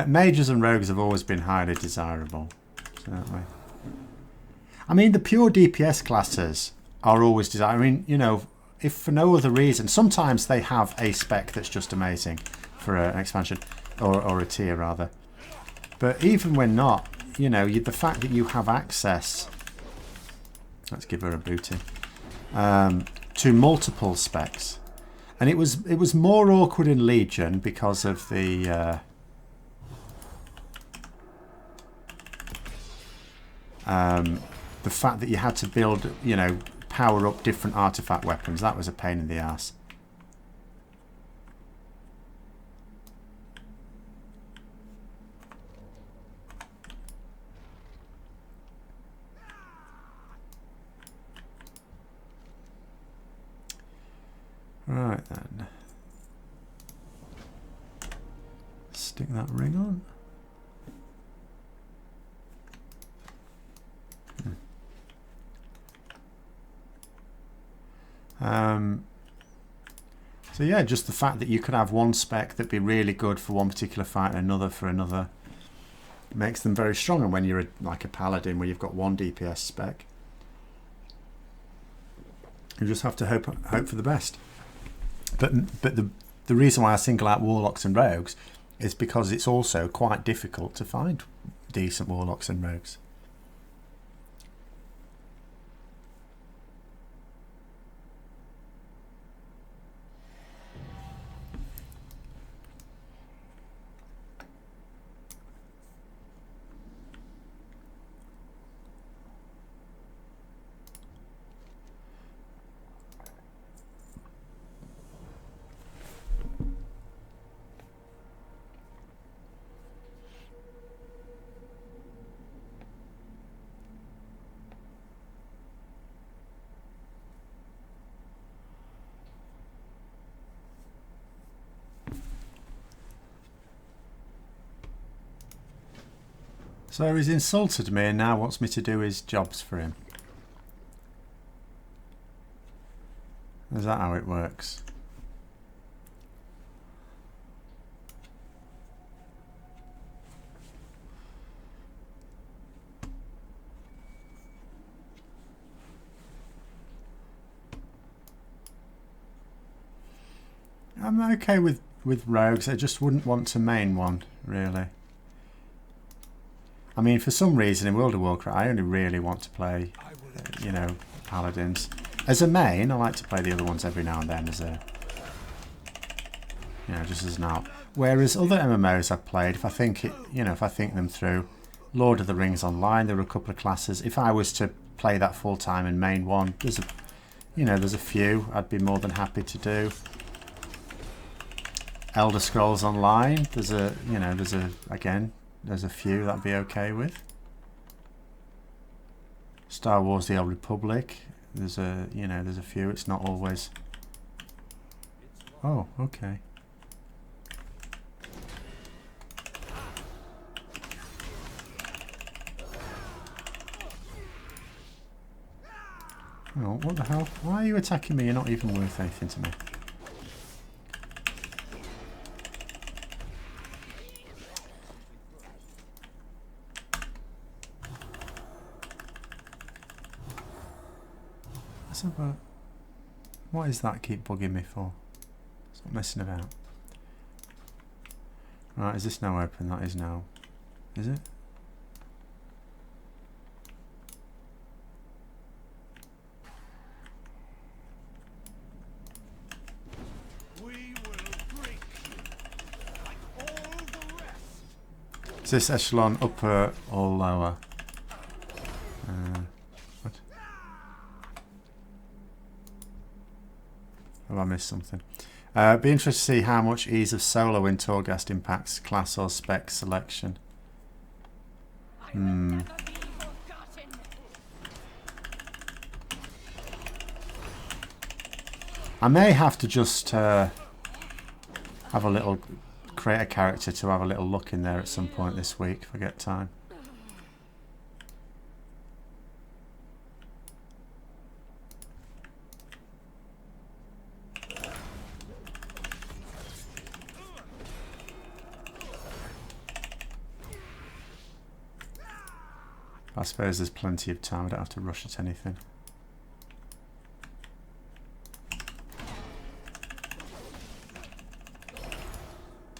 Mages and rogues have always been highly desirable, certainly. I mean, the pure DPS classes are always desirable. I mean, you know, if for no other reason, sometimes they have a spec that's just amazing for an expansion, or a tier rather. But even when not, you know, the fact that you have access, let's give her a booty, to multiple specs, and it was more awkward in Legion because of the fact that you had to build, you know, power up different artifact weapons. That was a pain in the ass. Right then. Stick that ring on. So yeah, just the fact that you could have one spec that'd be really good for one particular fight and another for another makes them very strong. And when you're like a paladin where you've got one DPS spec, you just have to hope for the best. But the reason why I single out warlocks and rogues is because it's also quite difficult to find decent warlocks and rogues. So he's insulted me and now wants me to do his jobs for him. Is that how it works? I'm okay with rogues. I just wouldn't want to main one, really. I mean, for some reason in World of Warcraft, I only really want to play, you know, paladins. As a main, I like to play the other ones every now and then as a You know, just as an art. Whereas other MMOs I've played, if I think it, you know, if I think them through, Lord of the Rings Online, there were a couple of classes. If I was to play that full time in main one, there's a, you know, there's a few I'd be more than happy to do. Elder Scrolls Online, there's a, you know, there's a few that I'd be okay with. Star Wars: The Old Republic, there's a, you know, there's a few. It's not always. Oh, okay. Oh, what the hell? Why are you attacking me? You're not even worth anything to me. What is that keep bugging me for? Stop messing about. Right, is this now open? That is now. Is it? Is this echelon upper or lower? What? Have I missed something? Be interested to see how much ease of solo in Torghast impacts class or spec selection. I may have to just have a little, create a character to have a little look in there at some point this week if I get time. I suppose there's plenty of time, I don't have to rush at anything.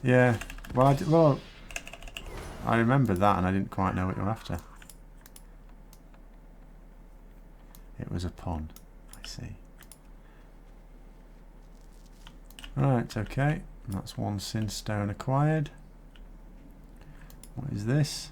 Yeah, well, I remember that and I didn't quite know what you were after. It was a pun, I see. Right, okay, that's one sin stone acquired. What is this?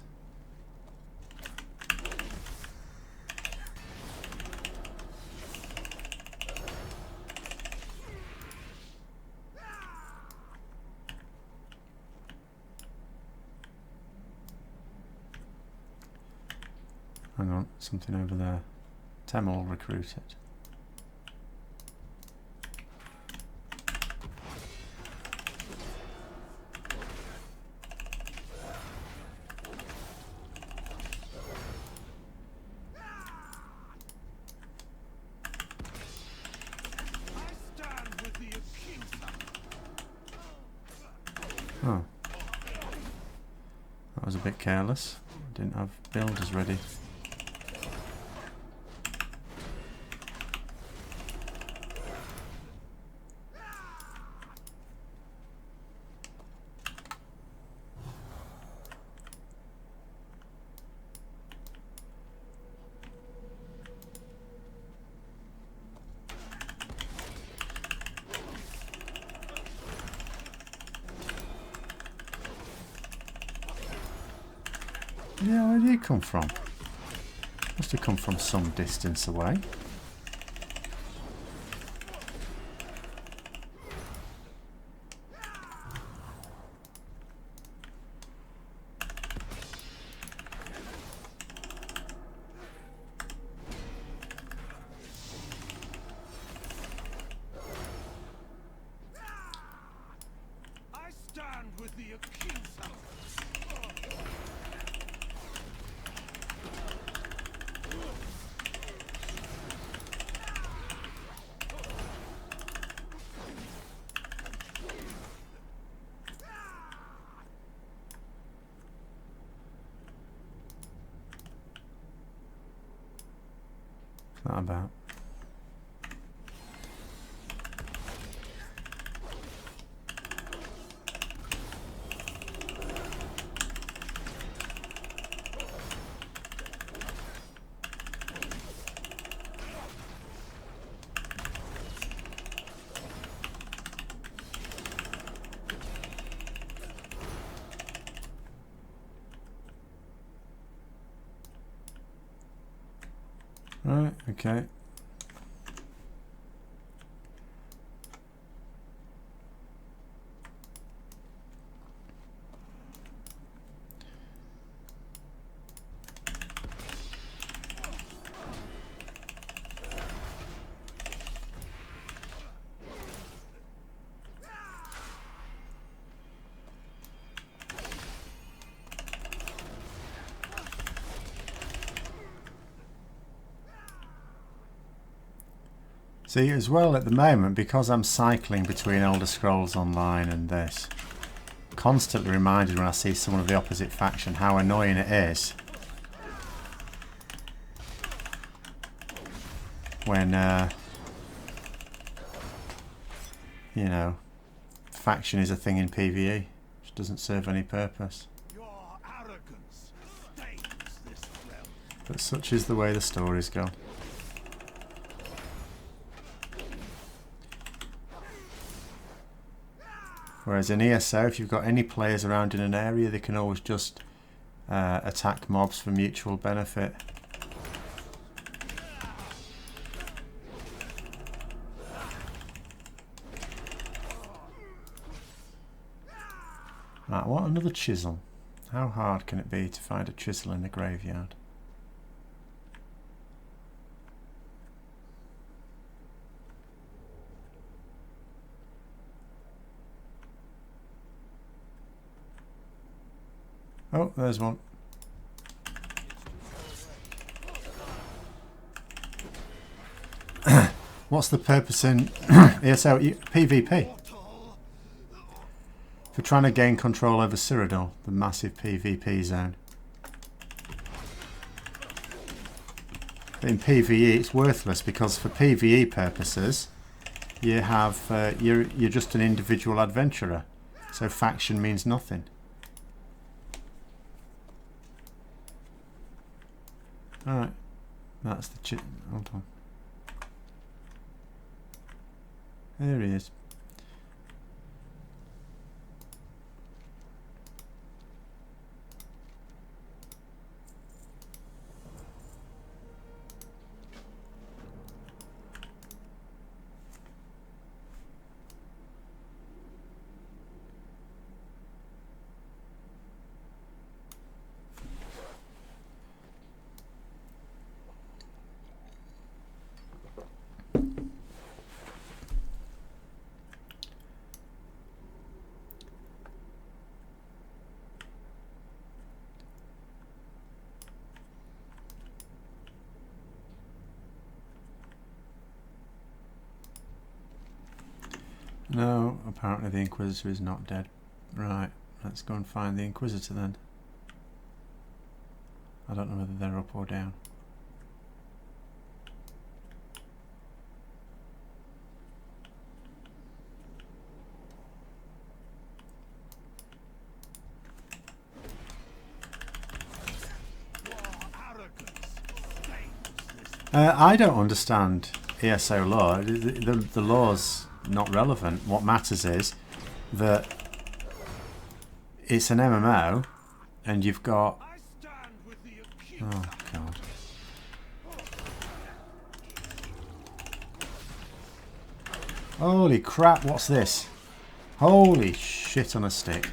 Hang on, something over there. Temel recruited. Oh. That was a bit careless. Didn't have builders ready. Yeah, where did he come from? Must have come from some distance away. I stand with the accuser. What's that about? Right, okay. See, as well at the moment, because I'm cycling between Elder Scrolls Online and this, constantly reminded when I see someone of the opposite faction how annoying it is when, you know, faction is a thing in PvE, which doesn't serve any purpose. Your arrogance stains this realm. But such is the way the stories go. Whereas in ESO, if you've got any players around in an area, they can always just attack mobs for mutual benefit. Right, what another chisel? How hard can it be to find a chisel in a graveyard? Oh, there's one. What's the purpose in ESO PvP? For trying to gain control over Cyrodiil, the massive PvP zone. But in PvE it's worthless because for PvE purposes you have you're just an individual adventurer. So faction means nothing. Alright, that's the hold on. There he is. No, apparently the Inquisitor is not dead. Right, let's go and find the Inquisitor then. I don't know whether they're up or down. I don't understand ESO law. The law's not relevant. What matters is that it's an MMO and you've got... Oh, God. Holy crap, what's this? Holy shit on a stick.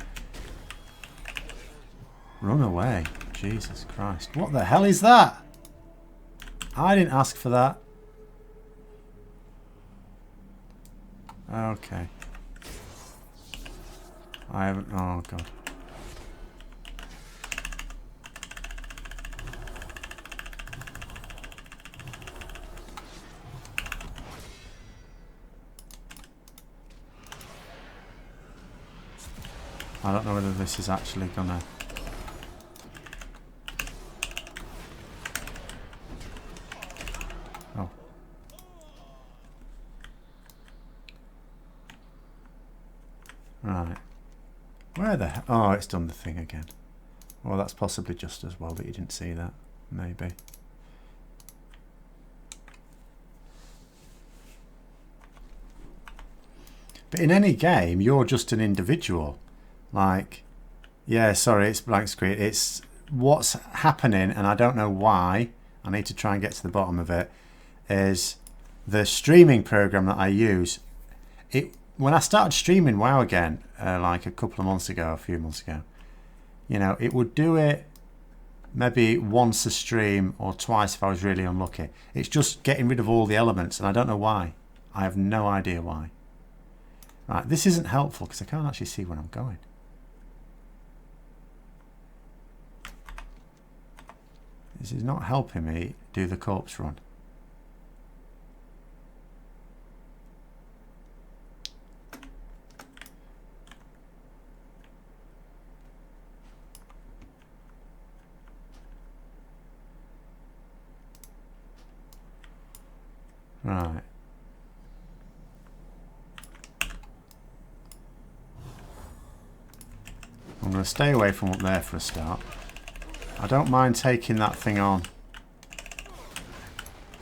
Run away. Jesus Christ. What the hell is that? I didn't ask for that. Okay. I haven't... Oh, God. I don't know whether this is actually gonna... Oh. Right. Where the hell? Oh, it's done the thing again. Well, that's possibly just as well that you didn't see that. Maybe. But in any game, you're just an individual. Like, yeah, sorry, it's blank screen. It's what's happening, and I don't know why. I need to try and get to the bottom of it, is the streaming program that I use. When I started streaming WoW again, like a few months ago, you know, it would do it maybe once a stream or twice if I was really unlucky. It's just getting rid of all the elements, and I don't know why. I have no idea why. Right, this isn't helpful because I can't actually see where I'm going. This is not helping me do the corpse run. Right. I'm going to stay away from up there for a start. I don't mind taking that thing on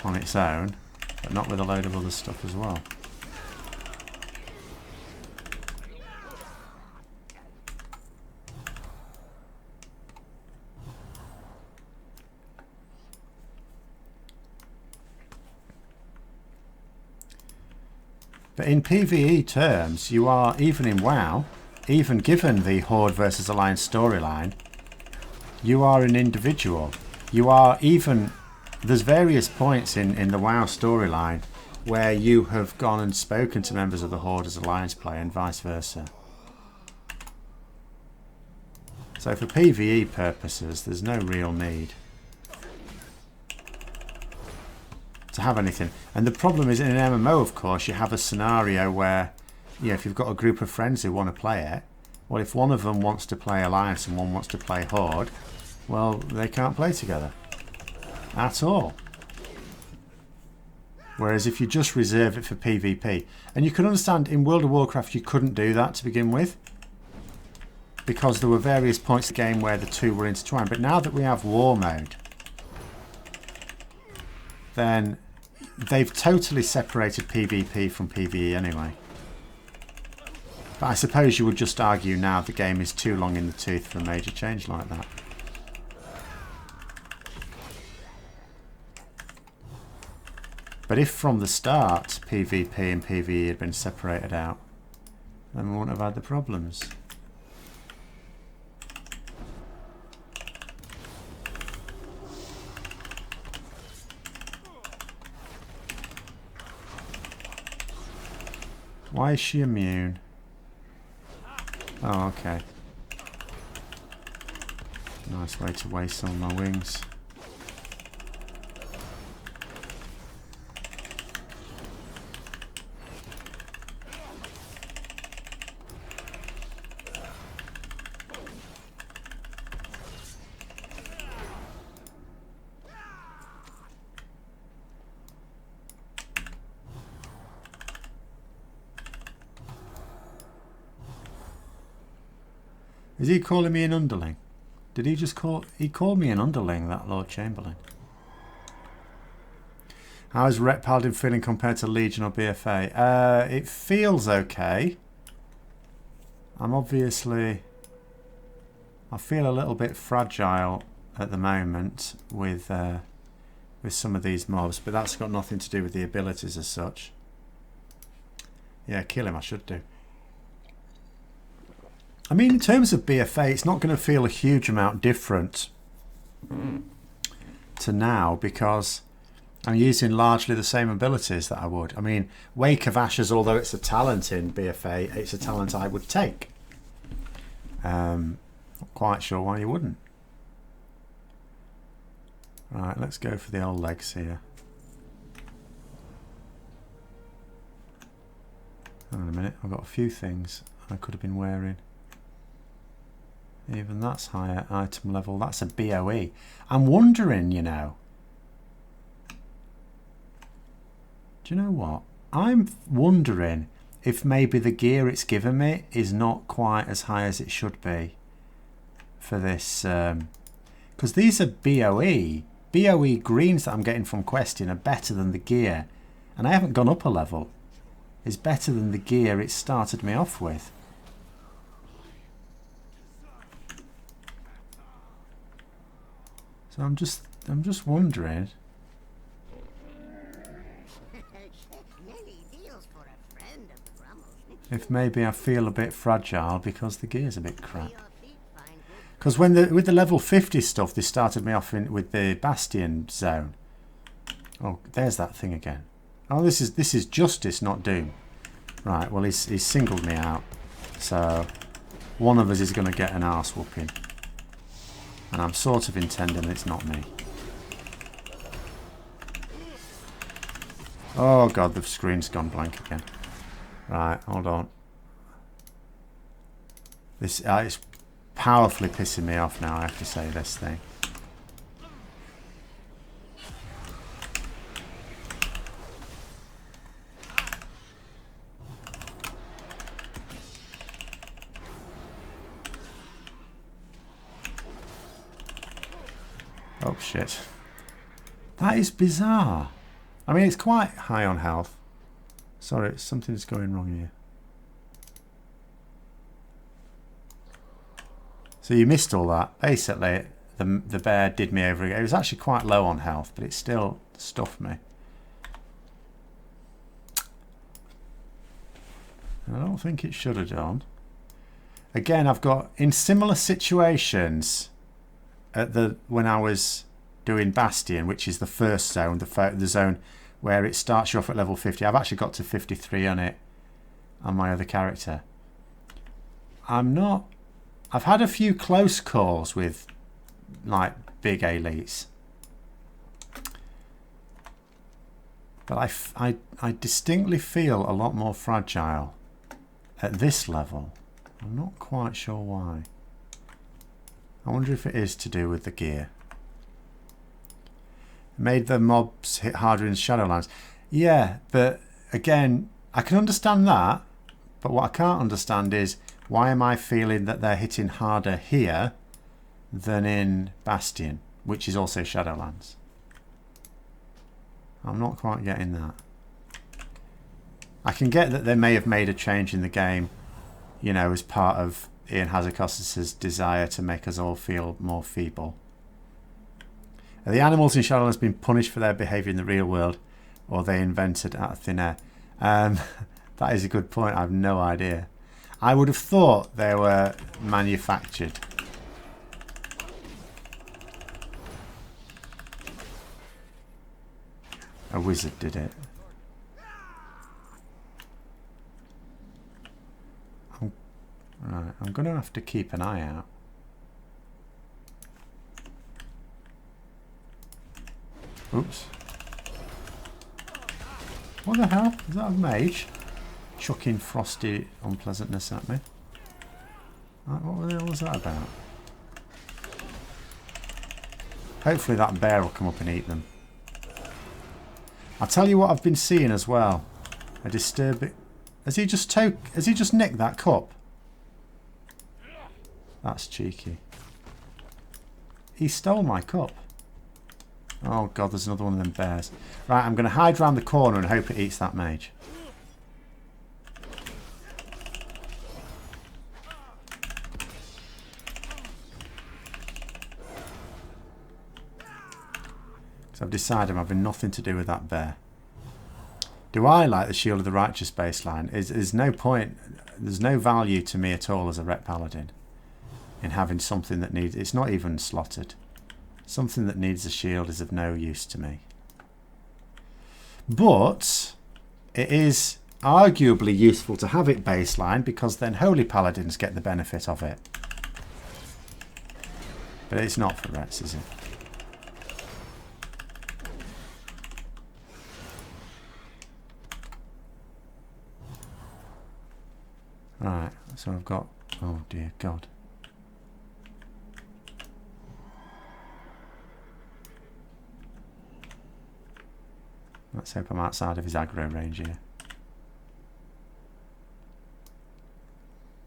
its own, but not with a load of other stuff as well. But in PvE terms, you are, even in WoW, even given the Horde versus Alliance storyline, you are an individual. You are even... There's various points in the WoW storyline where you have gone and spoken to members of the Horde as Alliance player and vice versa. So for PvE purposes, there's no real need to have anything. And the problem is, in an MMO, of course, you have a scenario where, you know, if you've got a group of friends who want to play it, well, if one of them wants to play Alliance and one wants to play Horde, well, they can't play together at all. Whereas if you just reserve it for PvP, and you can understand in World of Warcraft you couldn't do that to begin with, because there were various points in the game where the two were intertwined. But now that we have War mode, then they've totally separated PvP from PvE anyway. But I suppose you would just argue now the game is too long in the tooth for a major change like that. But if from the start PvP and PvE had been separated out, then we wouldn't have had the problems. Why is she immune? Oh, okay. Nice way to waste some of my wings. Is he calling me an underling? Did he just call... He called me an underling, that Lord Chamberlain. How is Ret Paladin feeling compared to Legion or BFA? It feels okay. I'm obviously... I feel a little bit fragile at the moment with some of these mobs, but that's got nothing to do with the abilities as such. Yeah, kill him, I should do. I mean, in terms of BFA, it's not going to feel a huge amount different to now because I'm using largely the same abilities that I would. I mean, Wake of Ashes, although it's a talent in BFA, it's a talent I would take. Not quite sure why you wouldn't. Right, let's go for the old legs here. Hang on a minute, I've got a few things I could have been wearing. Even that's higher item level. That's a BOE. I'm wondering, you know. Do you know what? I'm wondering if maybe the gear it's given me is not quite as high as it should be for this. Because these are BOE. BOE greens that I'm getting from questing are better than the gear. And I haven't gone up a level. It's better than the gear it started me off with. So I'm just I'm just wondering if maybe I feel a bit fragile because the gear's a bit crap. Because when with the level 50 stuff, they started me off with the Bastion zone. Oh, there's that thing again. Oh, this is Justice, not Doom. Right. Well, he's singled me out, so one of us is going to get an arse whooping, and I'm sort of intending it's not me. Oh god, the screen's gone blank again. Right, hold on. This it's powerfully pissing me off now, I have to say, this thing. Oh shit. That is bizarre. I mean, it's quite high on health. Sorry, something's going wrong here. So you missed all that. Basically, the bear did me over again. It was actually quite low on health, but it still stuffed me. I don't think it should have done. Again, I've got in similar situations at when I was doing Bastion, which is the first zone, the zone where it starts you off at level 50. I've actually got to 53 on it on my other character. I've had a few close calls with like big elites, but I distinctly feel a lot more fragile at this level. I'm not quite sure why. I wonder if it is to do with the gear. Made the mobs hit harder in Shadowlands. Yeah, but again, I can understand that, but what I can't understand is why am I feeling that they're hitting harder here than in Bastion, which is also Shadowlands? I'm not quite getting that. I can get that they may have made a change in the game, you know, as part of Ian Hazakostas' desire to make us all feel more feeble. Are the animals in Shadowlands been punished for their behaviour in the real world, or are they invented out of thin air? That is a good point. I have no idea. I would have thought they were manufactured. A wizard did it. Right, I'm going to have to keep an eye out. Oops. What the hell? Is that a mage? Chucking frosty unpleasantness at me. Right, what the hell was that about? Hopefully that bear will come up and eat them. I'll tell you what I've been seeing as well. A disturbing... Has he just nicked that cup? That's cheeky. He stole my cup. Oh god, there's another one of them bears. Right, I'm going to hide round the corner and hope it eats that mage. So I've decided I'm having nothing to do with that bear. Do I like the Shield of the Righteous baseline? There's no point, there's no value to me at all as a Ret Paladin in having something that needs... It's not even slotted. Something that needs a shield is of no use to me. But it is arguably useful to have it baseline because then Holy Paladins get the benefit of it. But it's not for Rets, is it? Right, so I've got... Oh dear God. Let's hope I'm outside of his aggro range here.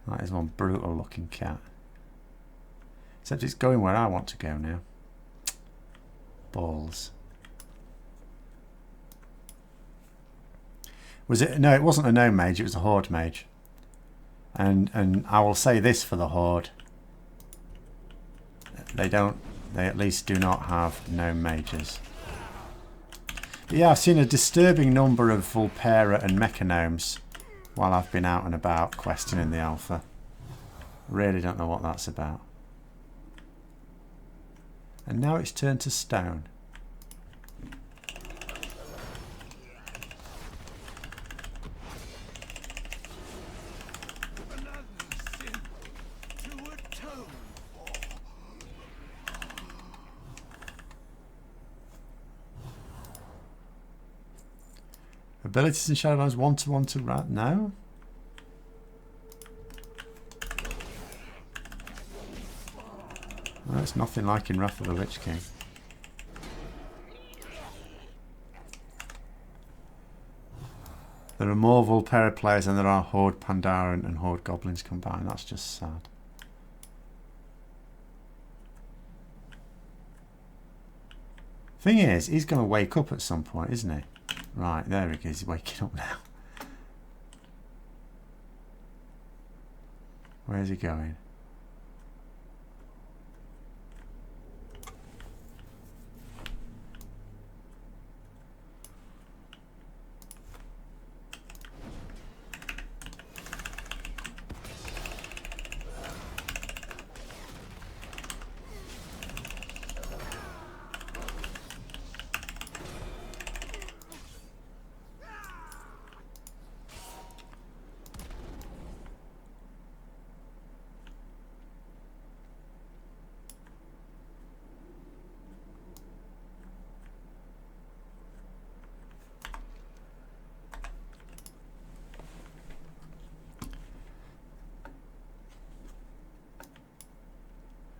That is one brutal looking cat. Except it's going where I want to go now. Balls. Was it? No, it wasn't a gnome mage, it was a horde mage. And I will say this for the horde. They don't They at least do not have gnome mages. But yeah, I've seen a disturbing number of Vulpera and Mechanomes while I've been out and about questing in the alpha. Really don't know what that's about. And now it's turned to stone. Abilities in Shadowlands 1-to-1 to rat? No? Well, it's nothing like in Wrath of the Lich King. There are more Vulpera players than there are Horde Pandaren and Horde Goblins combined. That's just sad. Thing is, he's going to wake up at some point, isn't he? Right, there he goes. He's waking up now. Where's he going?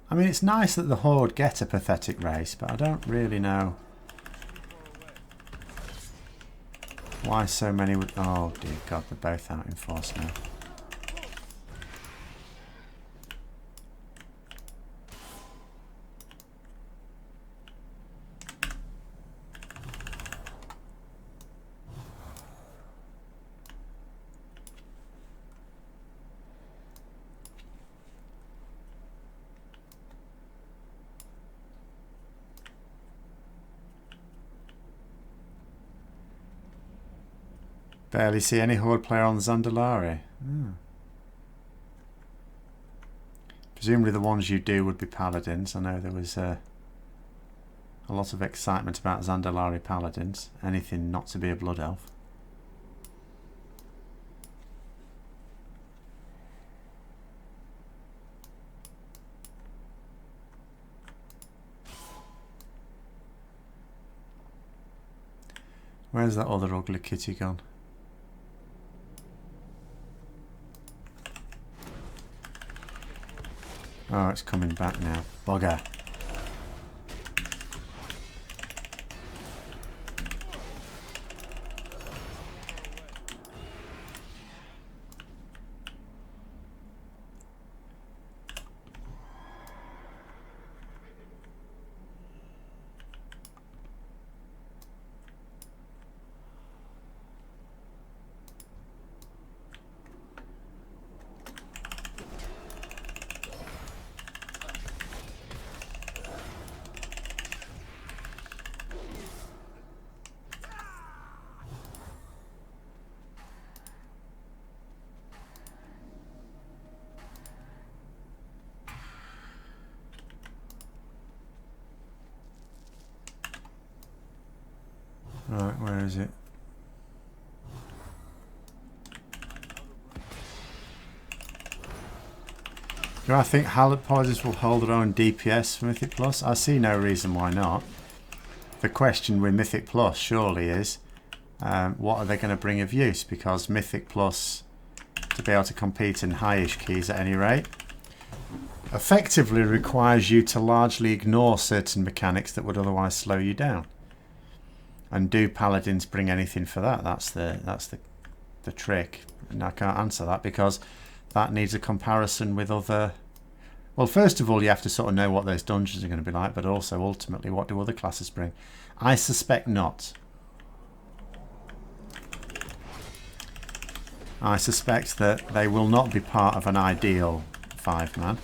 I mean, it's nice that the Horde get a pathetic race, but I don't really know why so many would... Oh dear God, they're both out in force now. Barely see any Horde player on Zandalari. Oh. Presumably the ones you do would be Paladins. I know there was a lot of excitement about Zandalari Paladins. Anything not to be a Blood Elf. Where's that other ugly kitty gone? Oh, it's coming back now. Bugger. Right, where is it? Do I think Paladins will hold their own DPS for Mythic Plus? I see no reason why not. The question with Mythic Plus surely is, what are they going to bring of use? Because Mythic Plus, to be able to compete in highish keys at any rate, effectively requires you to largely ignore certain mechanics that would otherwise slow you down. And do Paladins bring anything for that? That's the trick. And I can't answer that because that needs a comparison with other... Well, first of all, you have to sort of know what those dungeons are going to be like, but also, ultimately, what do other classes bring? I suspect not. I suspect that they will not be part of an ideal 5-man.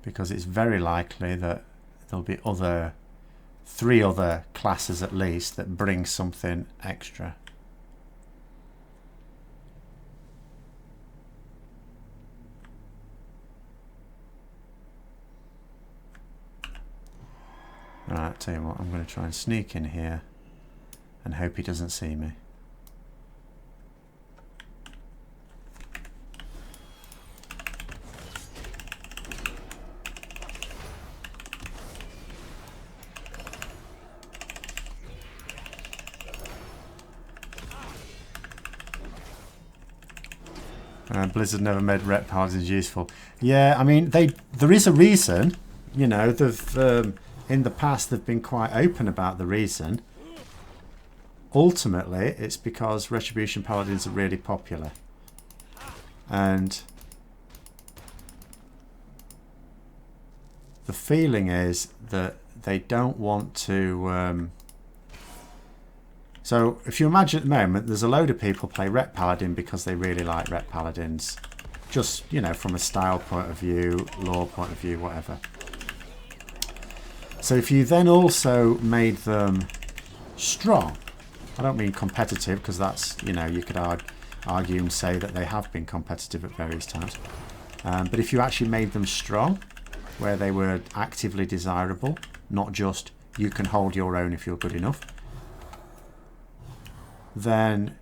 because it's very likely that there'll be three other classes at least that bring something extra. Right, I'll tell you what, I'm going to try and sneak in here and hope he doesn't see me. Blizzard never made Ret Paladins useful. Yeah, I mean, there is a reason. You know, they've in the past they've been quite open about the reason. Ultimately, it's because Retribution Paladins are really popular, and the feeling is that they don't want to. So if you imagine at the moment, there's a load of people play Ret Paladin because they really like Ret Paladins. Just, you know, from a style point of view, lore point of view, whatever. So if you then also made them strong, I don't mean competitive, because that's, you know, you could argue and say that they have been competitive at various times. But if you actually made them strong, where they were actively desirable, not just you can hold your own if you're good enough, then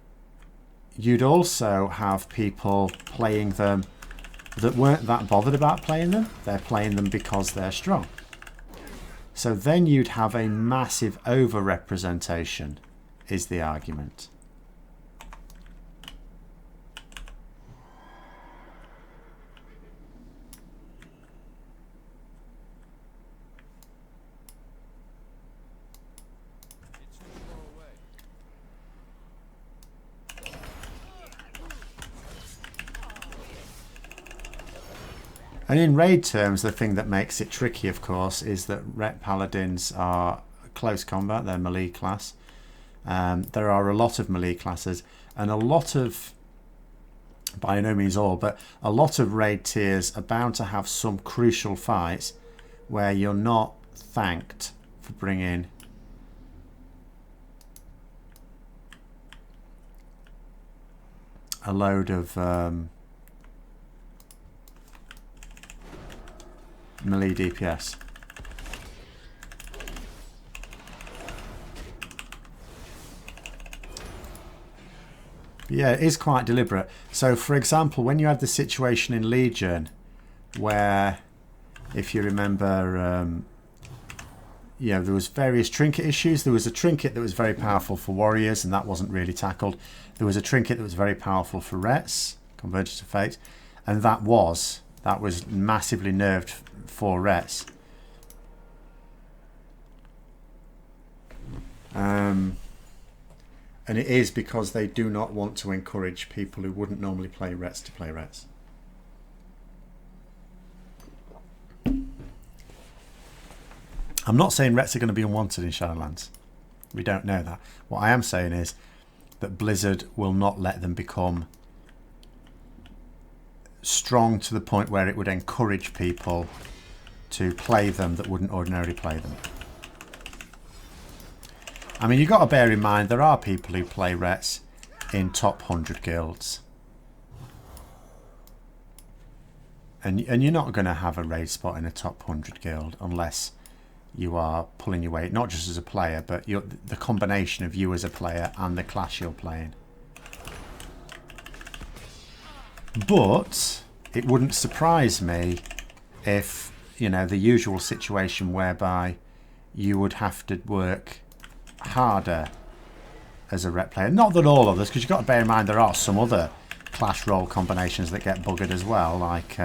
you'd also have people playing them that weren't that bothered about playing them. They're playing them because they're strong. So then you'd have a massive over-representation, is the argument. And in raid terms, the thing that makes it tricky, of course, is that Ret Paladins are close combat. They're melee class. There are a lot of melee classes, and a lot of, by no means all, but a lot of raid tiers are bound to have some crucial fights where you're not thanked for bringing a load of melee DPS. Yeah, it is quite deliberate. So, for example, when you had the situation in Legion where, if you remember, there was various trinket issues. There was a trinket that was very powerful for warriors, and that wasn't really tackled. There was a trinket that was very powerful for Rets, Convergence of Fate, and that was massively nerfed for Rets. And it is because they do not want to encourage people who wouldn't normally play Rets to play Rets. I'm not saying Rets are going to be unwanted in Shadowlands. We don't know that. What I am saying is that Blizzard will not let them become strong to the point where it would encourage people to play them that wouldn't ordinarily play them. I mean, you've got to bear in mind there are people who play Rets in top 100 guilds. And you're not going to have a raid spot in a top 100 guild unless you are pulling your weight, not just as a player, but the combination of you as a player and the class you're playing. But it wouldn't surprise me if, you know, the usual situation whereby you would have to work harder as a Ret player. Not that all of this, because you've got to bear in mind there are some other clash roll combinations that get buggered as well, like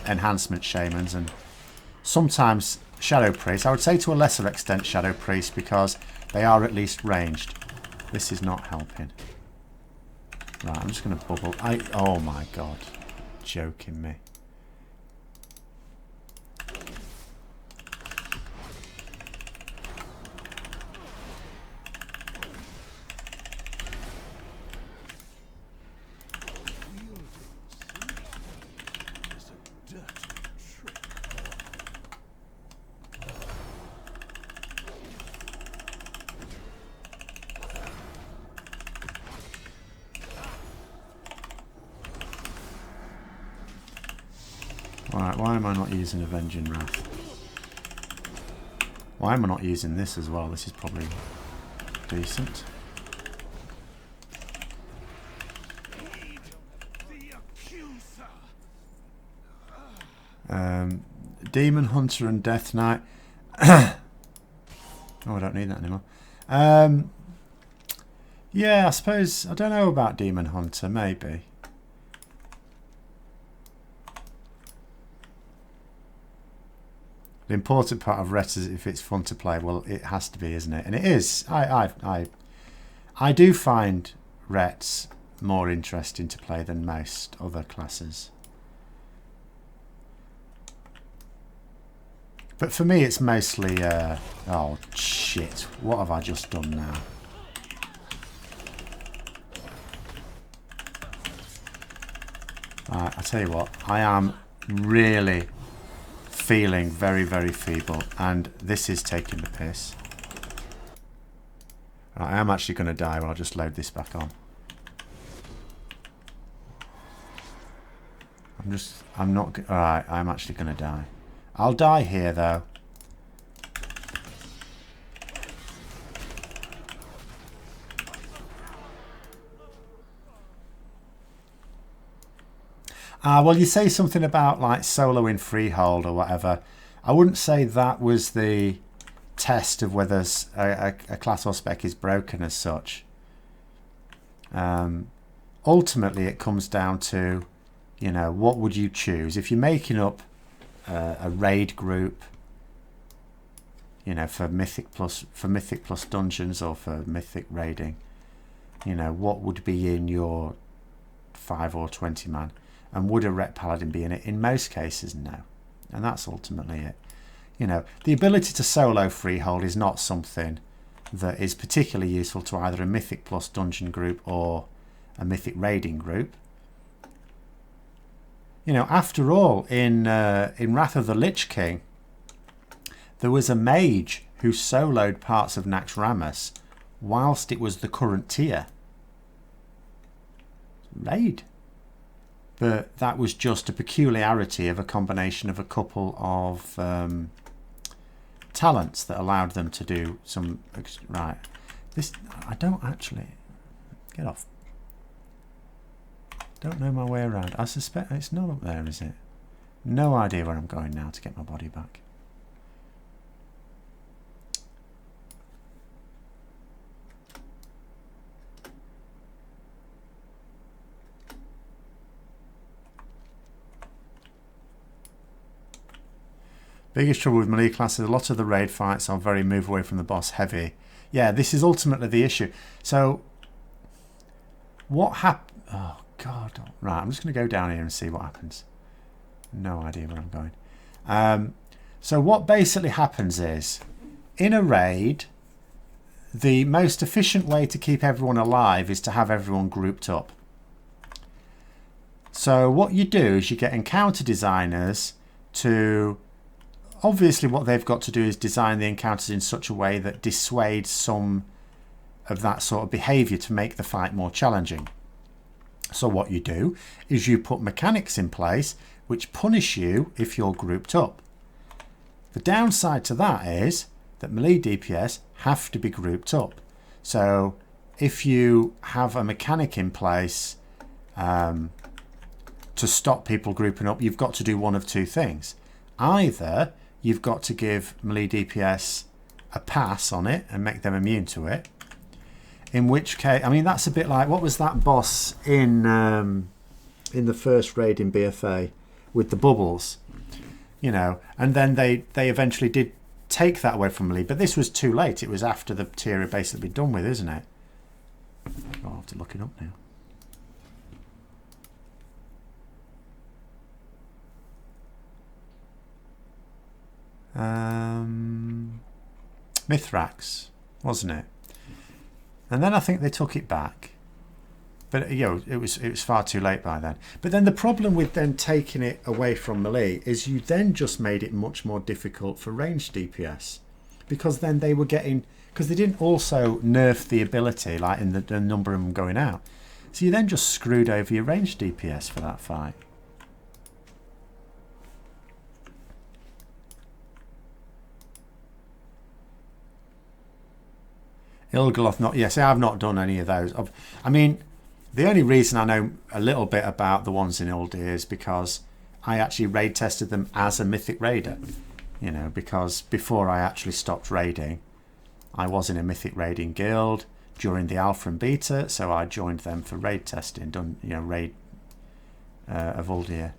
enhancement shamans and sometimes shadow priests. I would say to a lesser extent shadow priests, because they are at least ranged. This is not helping. Right, I'm just going to bubble. Oh my god. Joking me. Alright, why am I not using Avenging Wrath? Why am I not using this as well? This is probably decent. Demon Hunter and Death Knight. Oh, I don't need that anymore. Yeah, I suppose, I don't know about Demon Hunter, maybe. The important part of Ret is if it's fun to play. Well, it has to be, isn't it? And it is. I do find Rets more interesting to play than most other classes. But for me, it's mostly... oh, shit. What have I just done now? Right, I'll tell you what. I am really feeling very, very feeble. And this is taking the piss. Right, I am actually going to die. Well, I'll just load this back on. I'm not... Alright, I'm actually going to die. I'll die here, though. Well, you say something about like solo in Freehold or whatever. I wouldn't say that was the test of whether a class or spec is broken as such. Ultimately, it comes down to, you know, what would you choose? If you're making up a raid group, you know, for Mythic plus dungeons or for Mythic raiding, you know, what would be in your 5 or 20 man, and would a Ret Paladin be in it? In most cases, no, and that's ultimately it. You know, the ability to solo Freehold is not something that is particularly useful to either a Mythic plus dungeon group or a Mythic raiding group. You know, after all, in Wrath of the Lich King, there was a mage who soloed parts of Naxxramas whilst it was the current tier. Raid. But that was just a peculiarity of a combination of a couple of talents that allowed them to do some... Right. This... I don't actually... Get off. Don't know my way around. I suspect it's not up there, is it? No idea where I'm going now to get my body back. Biggest trouble with melee classes, a lot of the raid fights are very move away from the boss heavy. Yeah, this is ultimately the issue. So, what happened... Oh, God. Right, I'm just going to go down here and see what happens. No idea where I'm going. So what basically happens is, in a raid, the most efficient way to keep everyone alive is to have everyone grouped up. So what you do is you get encounter designers to... Obviously what they've got to do is design the encounters in such a way that dissuades some of that sort of behaviour to make the fight more challenging. So what you do is you put mechanics in place which punish you if you're grouped up. The downside to that is that melee DPS have to be grouped up. So if you have a mechanic in place to stop people grouping up, you've got to do one of two things. Either you've got to give melee DPS a pass on it and make them immune to it. In which case, I mean, that's a bit like, what was that boss in the first raid in BFA with the bubbles, you know, and then they eventually did take that away from melee, but this was too late. It was after the tier had basically been done with, isn't it? I'll have to look it up now. Mithrax, wasn't it? And then I think they took it back, but you know, it was far too late by then. But then the problem with then taking it away from melee is you then just made it much more difficult for ranged DPS, because then they were getting, because they didn't also nerf the ability like in the number of them going out, so you then just screwed over your ranged DPS for that fight. Ilgoloth, not... Yes, I've not done any of those. I mean, the only reason I know a little bit about the ones in Uldir is because I actually raid tested them as a Mythic raider. You know, because before I actually stopped raiding, I was in a Mythic raiding guild during the alpha and beta, so I joined them for raid testing, done, you know, raid of Uldir.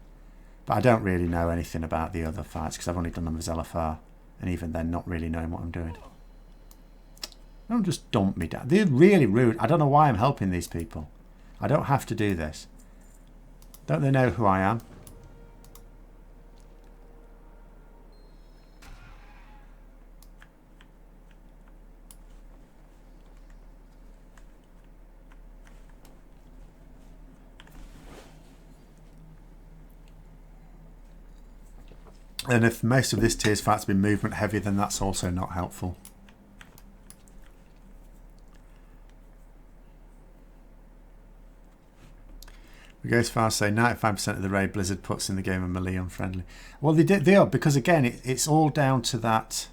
But I don't really know anything about the other fights because I've only done them as LFR, and even then not really knowing what I'm doing. Don't just dump me down. They're really rude. I don't know why I'm helping these people. I don't have to do this. Don't they know who I am? And if most of this tier's fight's been movement heavy, then that's also not helpful. We go as far as say 95% of the raid Blizzard puts in the game are melee unfriendly. Well, they are, because again, it's all down to that.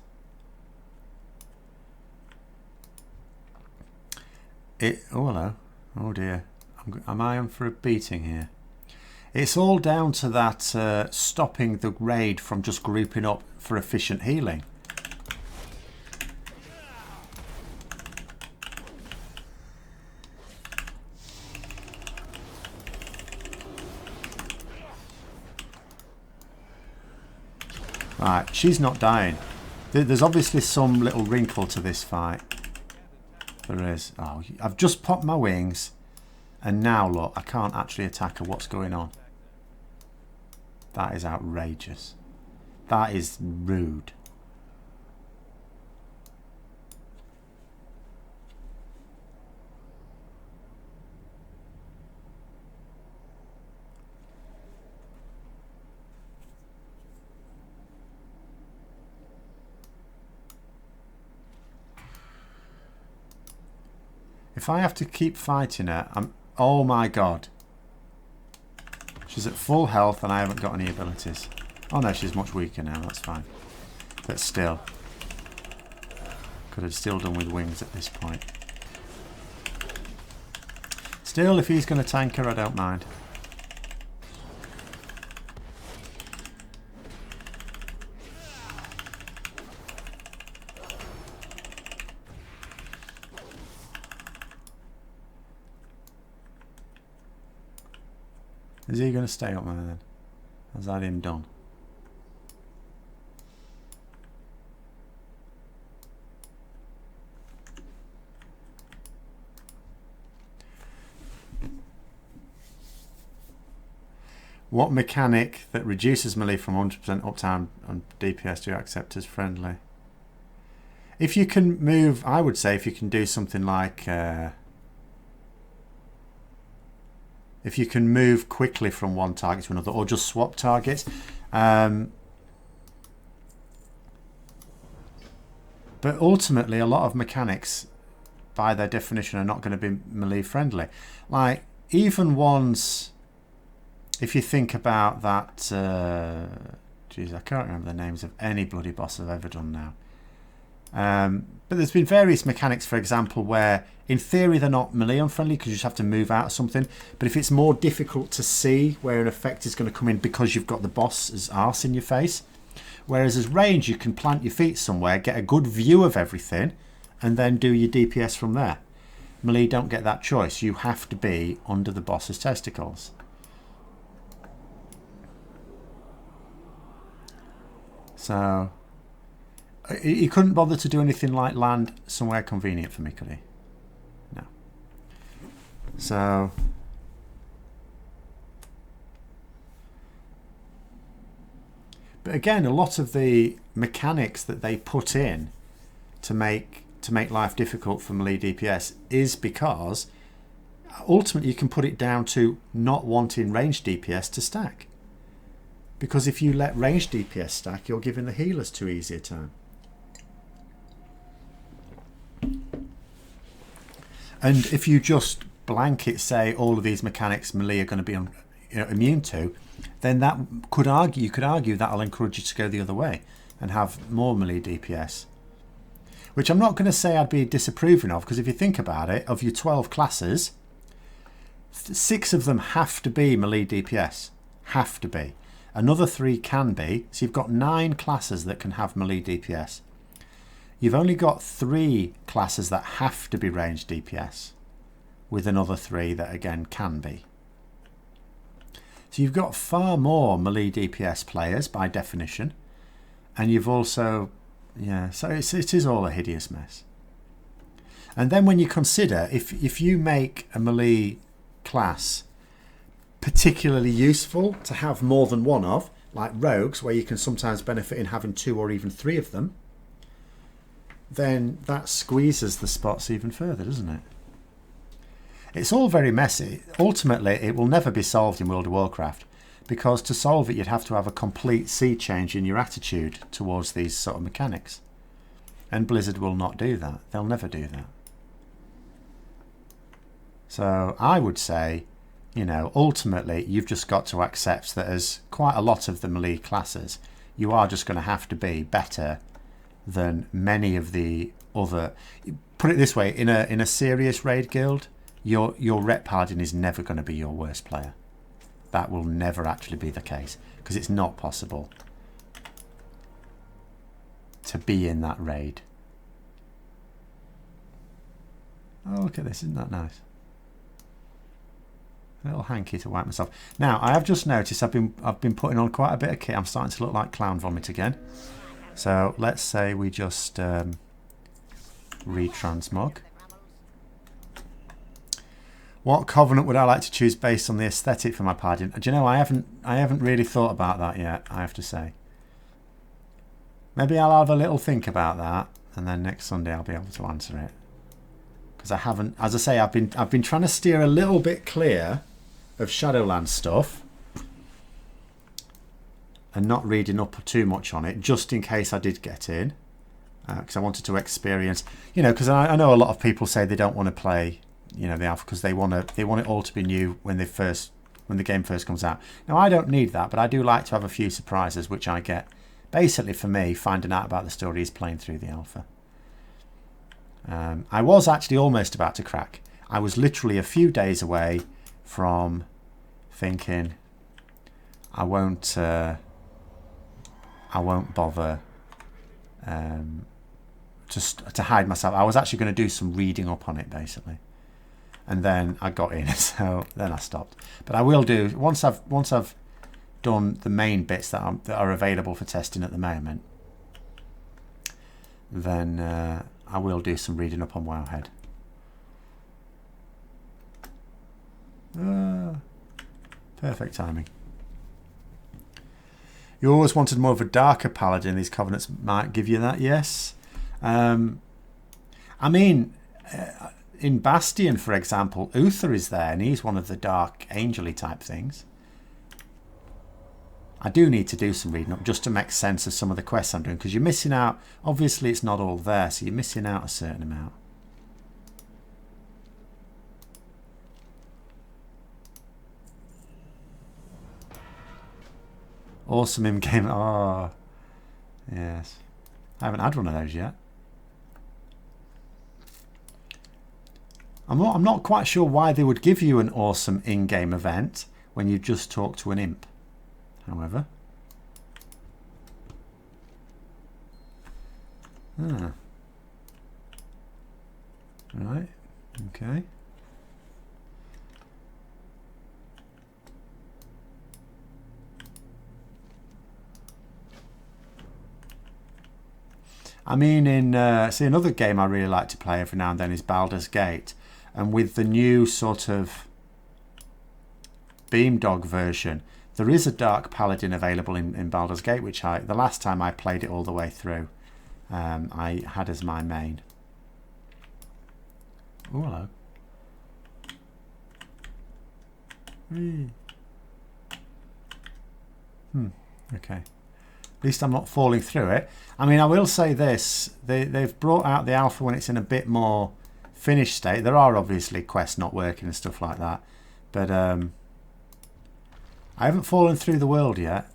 Oh, hello. Oh dear. Am I on for a beating here? It's all down to that stopping the raid from just grouping up for efficient healing. Right, she's not dying. There's obviously some little wrinkle to this fight. There is. Oh, I've just popped my wings, and now look, I can't actually attack her. What's going on? That is outrageous. That is rude. If I have to keep fighting her, oh my god. She's at full health and I haven't got any abilities. Oh no, she's much weaker now, that's fine. But still. Could have still done with wings at this point. Still, if he's going to tank her, I don't mind. Is he going to stay up there then? Has that him done? What mechanic that reduces melee from 100% uptime on DPS do you accept as friendly? If you can move, I would say if you can do something like... if you can move quickly from one target to another, or just swap targets. But ultimately, a lot of mechanics, by their definition, are not going to be melee friendly. Like, even ones, if you think about that, geez, I can't remember the names of any bloody boss I've ever done now. But there's been various mechanics, for example, where in theory they're not melee unfriendly because you just have to move out of something. But if it's more difficult to see where an effect is going to come in because you've got the boss's arse in your face. Whereas as range, you can plant your feet somewhere, get a good view of everything, and then do your DPS from there. Melee don't get that choice. You have to be under the boss's testicles. So... he couldn't bother to do anything like land somewhere convenient for me, could he? No. So... but again, a lot of the mechanics that they put in to make life difficult for melee DPS is because ultimately you can put it down to not wanting ranged DPS to stack. Because if you let ranged DPS stack, you're giving the healers too easy a time. And if you just blanket say all of these mechanics melee are going to be immune to, then that could argue, that'll encourage you to go the other way and have more melee DPS. which I'm not going to say I'd be disapproving of, because if you think about it, of your 12 classes, 6 of them have to be melee DPS. Have to be. Another 3 can be. So you've got 9 classes that can have melee DPS. You've only got 3 classes that have to be ranged DPS, with another 3 that again can be. So you've got far more melee DPS players by definition, and you've also, yeah, so it is all a hideous mess. And then when you consider, if you make a melee class particularly useful to have more than one of, like rogues, where you can sometimes benefit in having 2 or even 3 of them, then that squeezes the spots even further, doesn't it? It's all very messy. Ultimately, it will never be solved in World of Warcraft, because to solve it, you'd have to have a complete sea change in your attitude towards these sort of mechanics. And Blizzard will not do that. They'll never do that. So I would say, you know, ultimately, you've just got to accept that as quite a lot of the melee classes, you are just going to have to be better than many of the other. Put it this way, in a serious raid guild, your Ret Paladin is never going to be your worst player. That will never actually be the case, because it's not possible to be in that raid. Oh, look at this, isn't that nice? A little hanky to wipe myself. Now, I have just noticed I've been putting on quite a bit of kit. I'm starting to look like clown vomit again. So let's say we just retransmog. What covenant would I like to choose based on the aesthetic for my Paladin? Do you know, I haven't really thought about that yet, I have to say. Maybe I'll have a little think about that, and then next Sunday I'll be able to answer it. Because I haven't, as I say, I've been trying to steer a little bit clear of Shadowlands stuff and not reading up too much on it, just in case I did get in, because I wanted to experience, you know, because I know a lot of people say they don't want to play, you know, the alpha because they want it all to be new when the game first comes out. Now, I don't need that, but I do like to have a few surprises, which I get. Basically, for me, finding out about the story is playing through the alpha. I was actually almost about to crack. I was literally a few days away from thinking, I won't bother just to hide myself. I was actually going to do some reading up on it, basically. And then I got in, so then I stopped. But I will do once I've done the main bits that are available for testing at the moment. Then I will do some reading up on Wowhead. Perfect timing. You always wanted more of a darker Paladin. These covenants might give you that. Yes. I mean. In Bastion, for example, Uther is there, and he's one of the dark, angel-y type things. I do need to do some reading up just to make sense of some of the quests I'm doing, because you're missing out. Obviously, it's not all there, so you're missing out a certain amount. Awesome in-game. Oh, yes. I haven't had one of those yet. I'm not quite sure why they would give you an awesome in-game event when you just talk to an imp, however. Right, okay. I mean, see, another game I really like to play every now and then is Baldur's Gate. And with the new sort of Beamdog version, there is a Dark Paladin available in Baldur's Gate, which the last time I played it all the way through, I had as my main. Oh, hello. Okay. At least I'm not falling through it. I mean, I will say this. They've brought out the alpha when it's in a bit more finished state. There are obviously quests not working and stuff like that. But I haven't fallen through the world yet.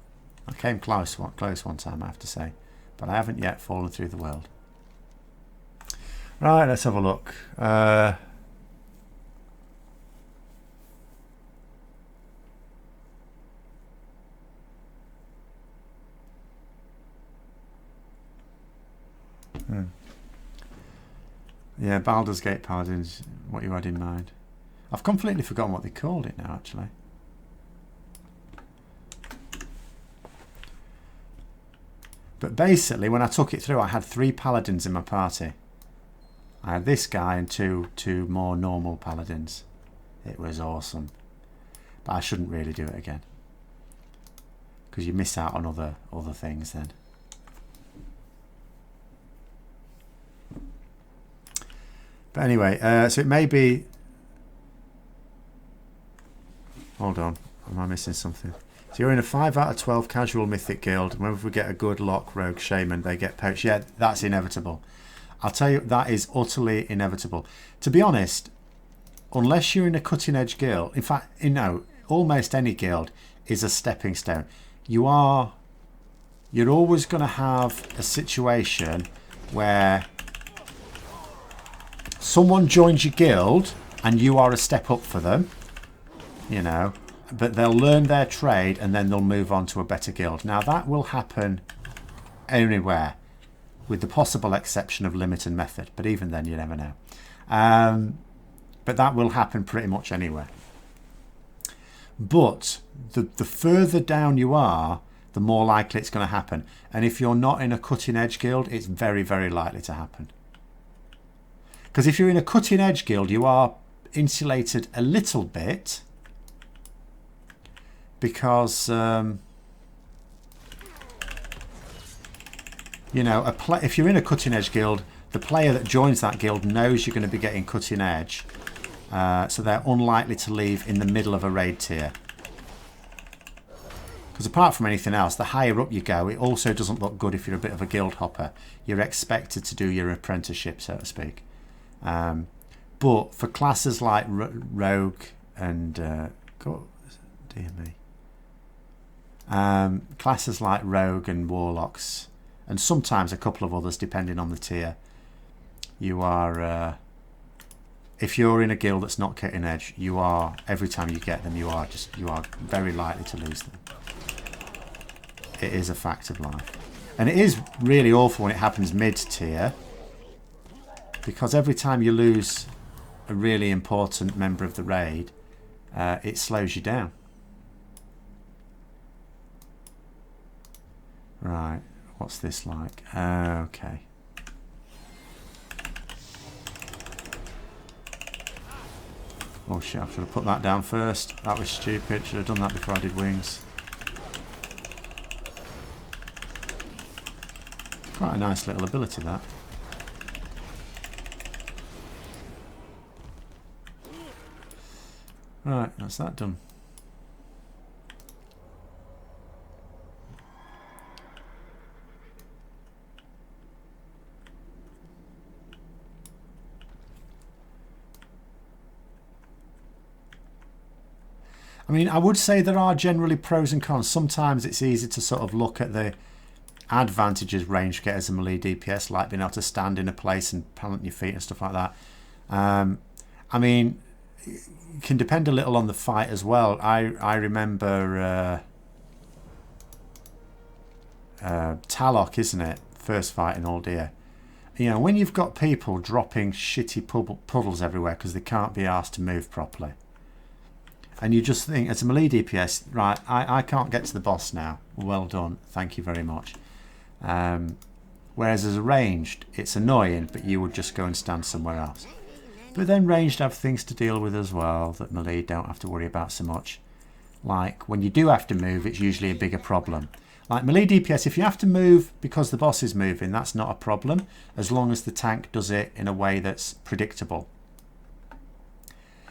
I came close one time, I have to say. But I haven't yet fallen through the world. Right, let's have a look. Yeah, Baldur's Gate Paladins, what you had in mind. I've completely forgotten what they called it now, actually. But basically, when I took it through, I had 3 paladins in my party. I had this guy and two more normal paladins. It was awesome. But I shouldn't really do it again, because you miss out on other things then. But anyway, so it may be... Hold on, am I missing something? So you're in a 5 out of 12 casual mythic guild. Whenever we get a good lock rogue shaman, they get poached. Yeah, that's inevitable. I'll tell you, that is utterly inevitable. To be honest, unless you're in a cutting edge guild, in fact, you know, almost any guild is a stepping stone. You're always going to have a situation where someone joins your guild and you are a step up for them, you know, but they'll learn their trade and then they'll move on to a better guild. Now that will happen anywhere, with the possible exception of limit and method, but even then you never know. But that will happen pretty much anywhere. But the further down you are, the more likely it's going to happen. And if you're not in a cutting edge guild, it's very, very likely to happen. Because if you're in a cutting edge guild, you are insulated a little bit, because you know, if you're in a cutting edge guild, the player that joins that guild knows you're going to be getting cutting edge, so they're unlikely to leave in the middle of a raid tier. Because apart from anything else, the higher up you go, it also doesn't look good if you're a bit of a guild hopper. You're expected to do your apprenticeship, so to speak. But for classes like Rogue and God, dear me, classes like Rogue and Warlocks, and sometimes a couple of others depending on the tier, you are, if you're in a guild that's not cutting edge, you are, every time you get them, you are very likely to lose them. It is a fact of life. And it is really awful when it happens mid-tier, because every time you lose a really important member of the raid, it slows you down. Right, what's this like? Okay. Oh shit, I should have put that down first. That was stupid. Should have done that before I did wings. Quite a nice little ability, that. Right, that's that done. I mean, I would say there are generally pros and cons. Sometimes it's easy to sort of look at the advantages range getters and melee DPS, like being able to stand in a place and plant your feet and stuff like that. I mean, it can depend a little on the fight as well. I remember Talok, isn't it? First fight in Aldir. You know, when you've got people dropping shitty puddles everywhere because they can't be asked to move properly, and you just think, as a melee DPS, right, I can't get to the boss now. Well done, thank you very much. Whereas as a ranged, it's annoying, but you would just go and stand somewhere else. But then ranged have things to deal with as well that melee don't have to worry about so much. Like, when you do have to move, it's usually a bigger problem. Like melee DPS, if you have to move because the boss is moving, that's not a problem, as long as the tank does it in a way that's predictable.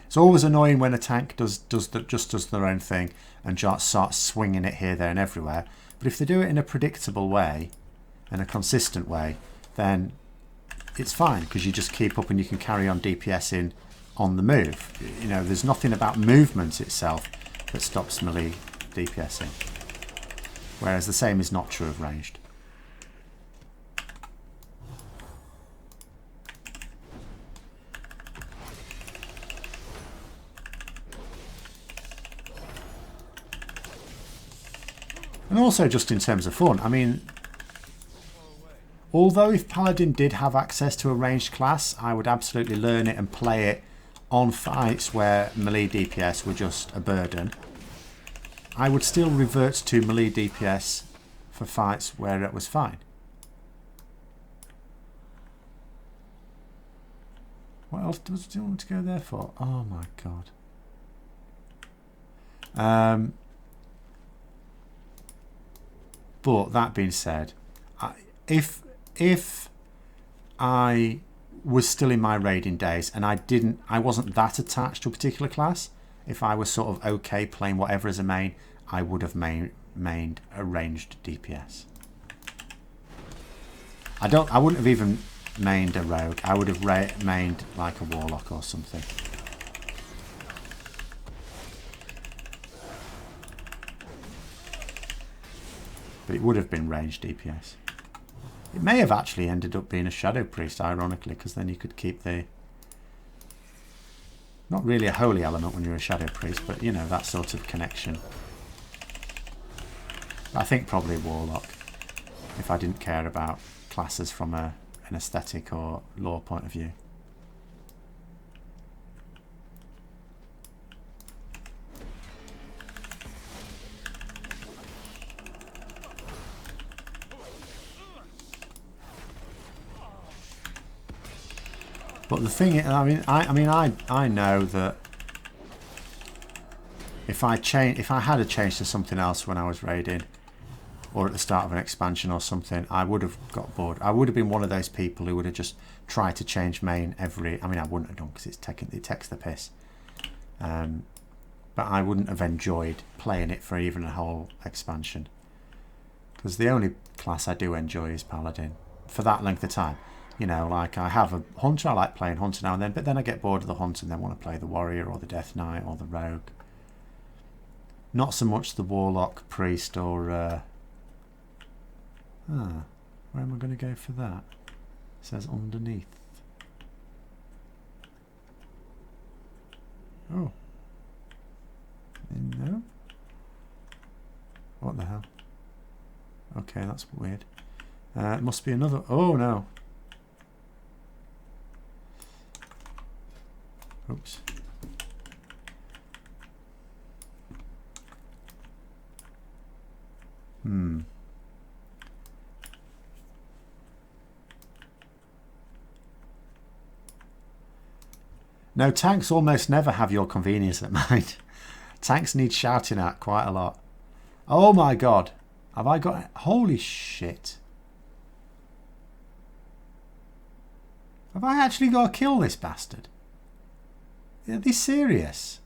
It's always annoying when a tank just does their own thing and just starts swinging it here, there and everywhere. But if they do it in a predictable way and a consistent way, then it's fine, because you just keep up and you can carry on DPSing on the move. You know, there's nothing about movement itself that stops melee DPSing. Whereas the same is not true of ranged. also just in terms of fun, I mean, although if Paladin did have access to a ranged class, I would absolutely learn it and play it on fights where melee DPS were just a burden. I would still revert to melee DPS for fights where it was fine. What else do you want to go there for? Oh my god. But that being said, if I was still in my raiding days and I wasn't that attached to a particular class, if I was sort of okay playing whatever as a main, I would have mained a ranged DPS. I wouldn't have even mained a rogue. I would have mained like a warlock or something. But it would have been ranged DPS. It may have actually ended up being a shadow priest, ironically, because then you could keep the... Not really a holy element when you're a shadow priest, but you know, that sort of connection. I think probably warlock, if I didn't care about classes from an aesthetic or lore point of view. But the thing is, I know that if I had a change to something else when I was raiding, or at the start of an expansion or something, I would have got bored. I would have been one of those people who would have just tried to change main every... I mean, I wouldn't have done because it takes the piss. But I wouldn't have enjoyed playing it for even a whole expansion. Because the only class I do enjoy is Paladin. For that length of time. You know, like I have a hunter, I like playing hunter now and then, but then I get bored of the hunter and then want to play the warrior or the death knight or the rogue. Not so much the warlock, priest or... where am I going to go for that? It says underneath. Oh. No. What the hell? Okay, that's weird. It must be another... Oh, no. Oops. No, tanks almost never have your convenience at mind. Tanks need shouting at quite a lot. Oh my god. Have I got... Holy shit. Have I actually got to kill this bastard? Are they serious?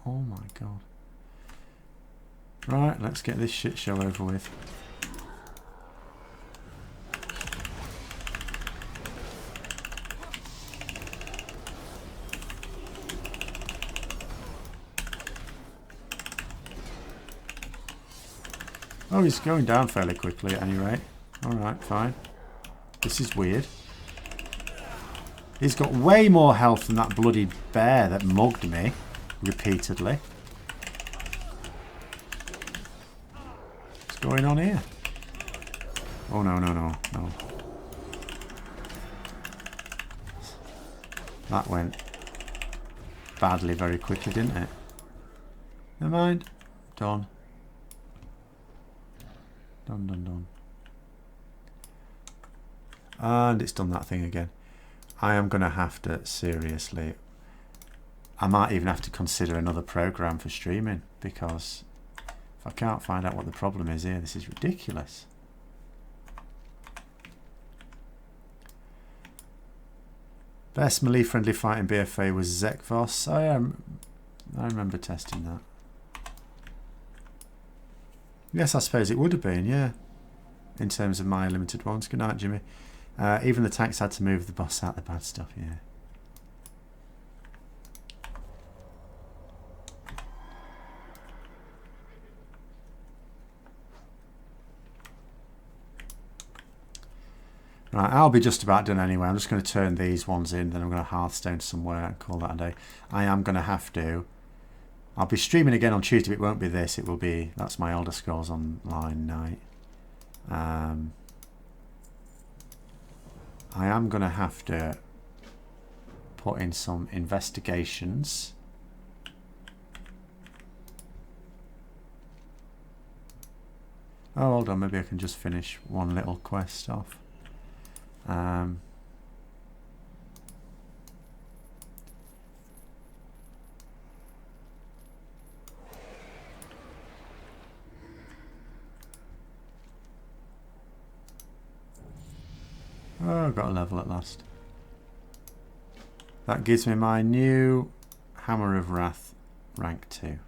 Oh my god. Right, let's get this shit show over with. Oh, he's going down fairly quickly at any rate. Alright, fine. This is weird. He's got way more health than that bloody bear that mugged me repeatedly. What's going on here? Oh, no, no, no, no. That went badly very quickly, didn't it? Never mind. Done. Done, done, done. And it's done that thing again. I am going to have to, seriously, I might even have to consider another program for streaming, because if I can't find out what the problem is here, this is ridiculous. Best melee friendly fight in BFA was Zekvos. I remember testing that. Yes, I suppose it would have been, yeah. In terms of my limited ones. Good night, Jimmy. Even the tanks had to move the boss out the bad stuff, yeah. Right, I'll be just about done anyway. I'm just going to turn these ones in, then I'm going to Hearthstone somewhere and call that a day. I am going to have to I'll be streaming again on Tuesday, but it won't be this. It will be, that's my Elder Scrolls Online night. I am going to have to put in some investigations. Oh, hold on, maybe I can just finish one little quest off. Oh, got a level at last. That gives me my new Hammer of Wrath, rank 2.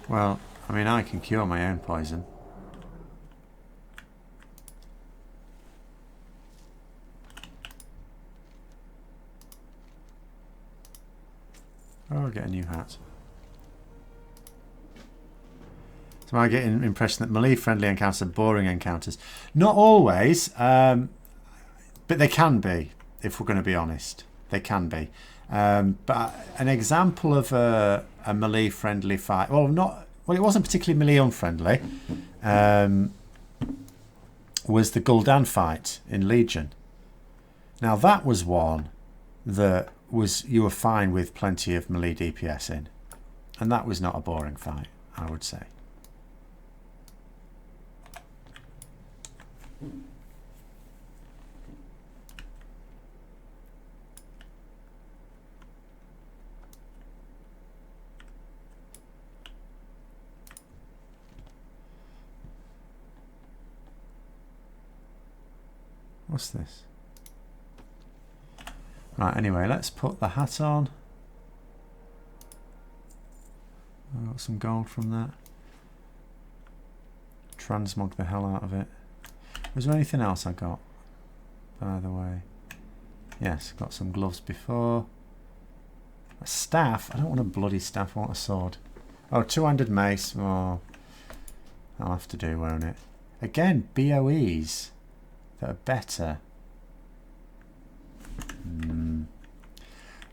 Well, I mean, I can cure my own poison. Oh, I'll get a new hat. So I get an impression that melee-friendly encounters are boring encounters. Not always, but they can be, if we're going to be honest. They can be. But an example of a melee-friendly fight, well, it wasn't particularly melee-unfriendly, was the Gul'dan fight in Legion. Now that was one that you were fine with plenty of melee DPS in, and that was not a boring fight, I would say. What's this? Right, anyway, let's put the hat on. I got some gold from that. Transmog the hell out of it. Was there anything else I got, by the way? Yes, got some gloves before. A staff? I don't want a bloody staff, I want a sword. Oh, two-handed mace. Oh, I'll have to do, won't it? Again, BOEs that are better.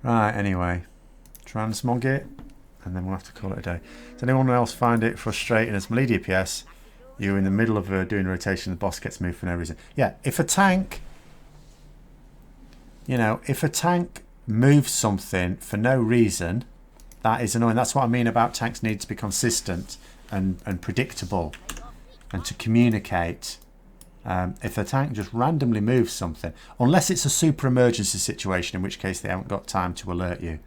Right, anyway, transmog it, and then we'll have to call it a day. Does anyone else find it frustrating as melee DPS? You're in the middle of doing a rotation, the boss gets moved for no reason. Yeah, if a tank, if a tank moves something for no reason, that is annoying. That's what I mean about tanks need to be consistent and predictable, and to communicate. If a tank just randomly moves something, unless it's a super emergency situation, in which case they haven't got time to alert you,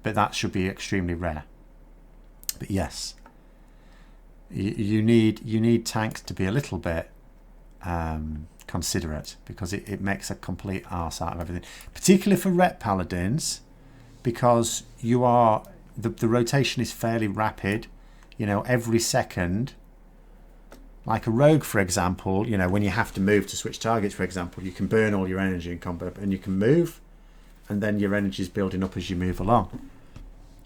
but that should be extremely rare. But yes, you need tanks to be a little bit considerate, because it makes a complete arse out of everything, particularly for Ret Paladins, because the rotation is fairly rapid. Every second. Like a rogue, for example, when you have to move to switch targets, for example, you can burn all your energy in combat, and you can move, and then your energy is building up as you move along.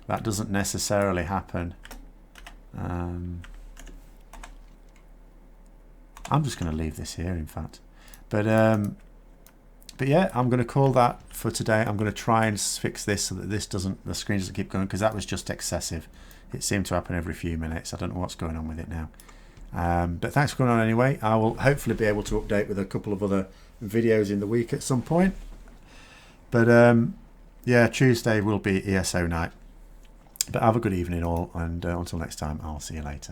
That doesn't necessarily happen. I'm just going to leave this here, in fact. But yeah, I'm going to call that for today. I'm going to try and fix this so that the screen doesn't keep going, because that was just excessive. It seemed to happen every few minutes. I don't know what's going on with it now. But thanks for coming on anyway. I will hopefully be able to update with a couple of other videos in the week at some point. But yeah, Tuesday will be ESO night. But have a good evening all, and until next time, I'll see you later.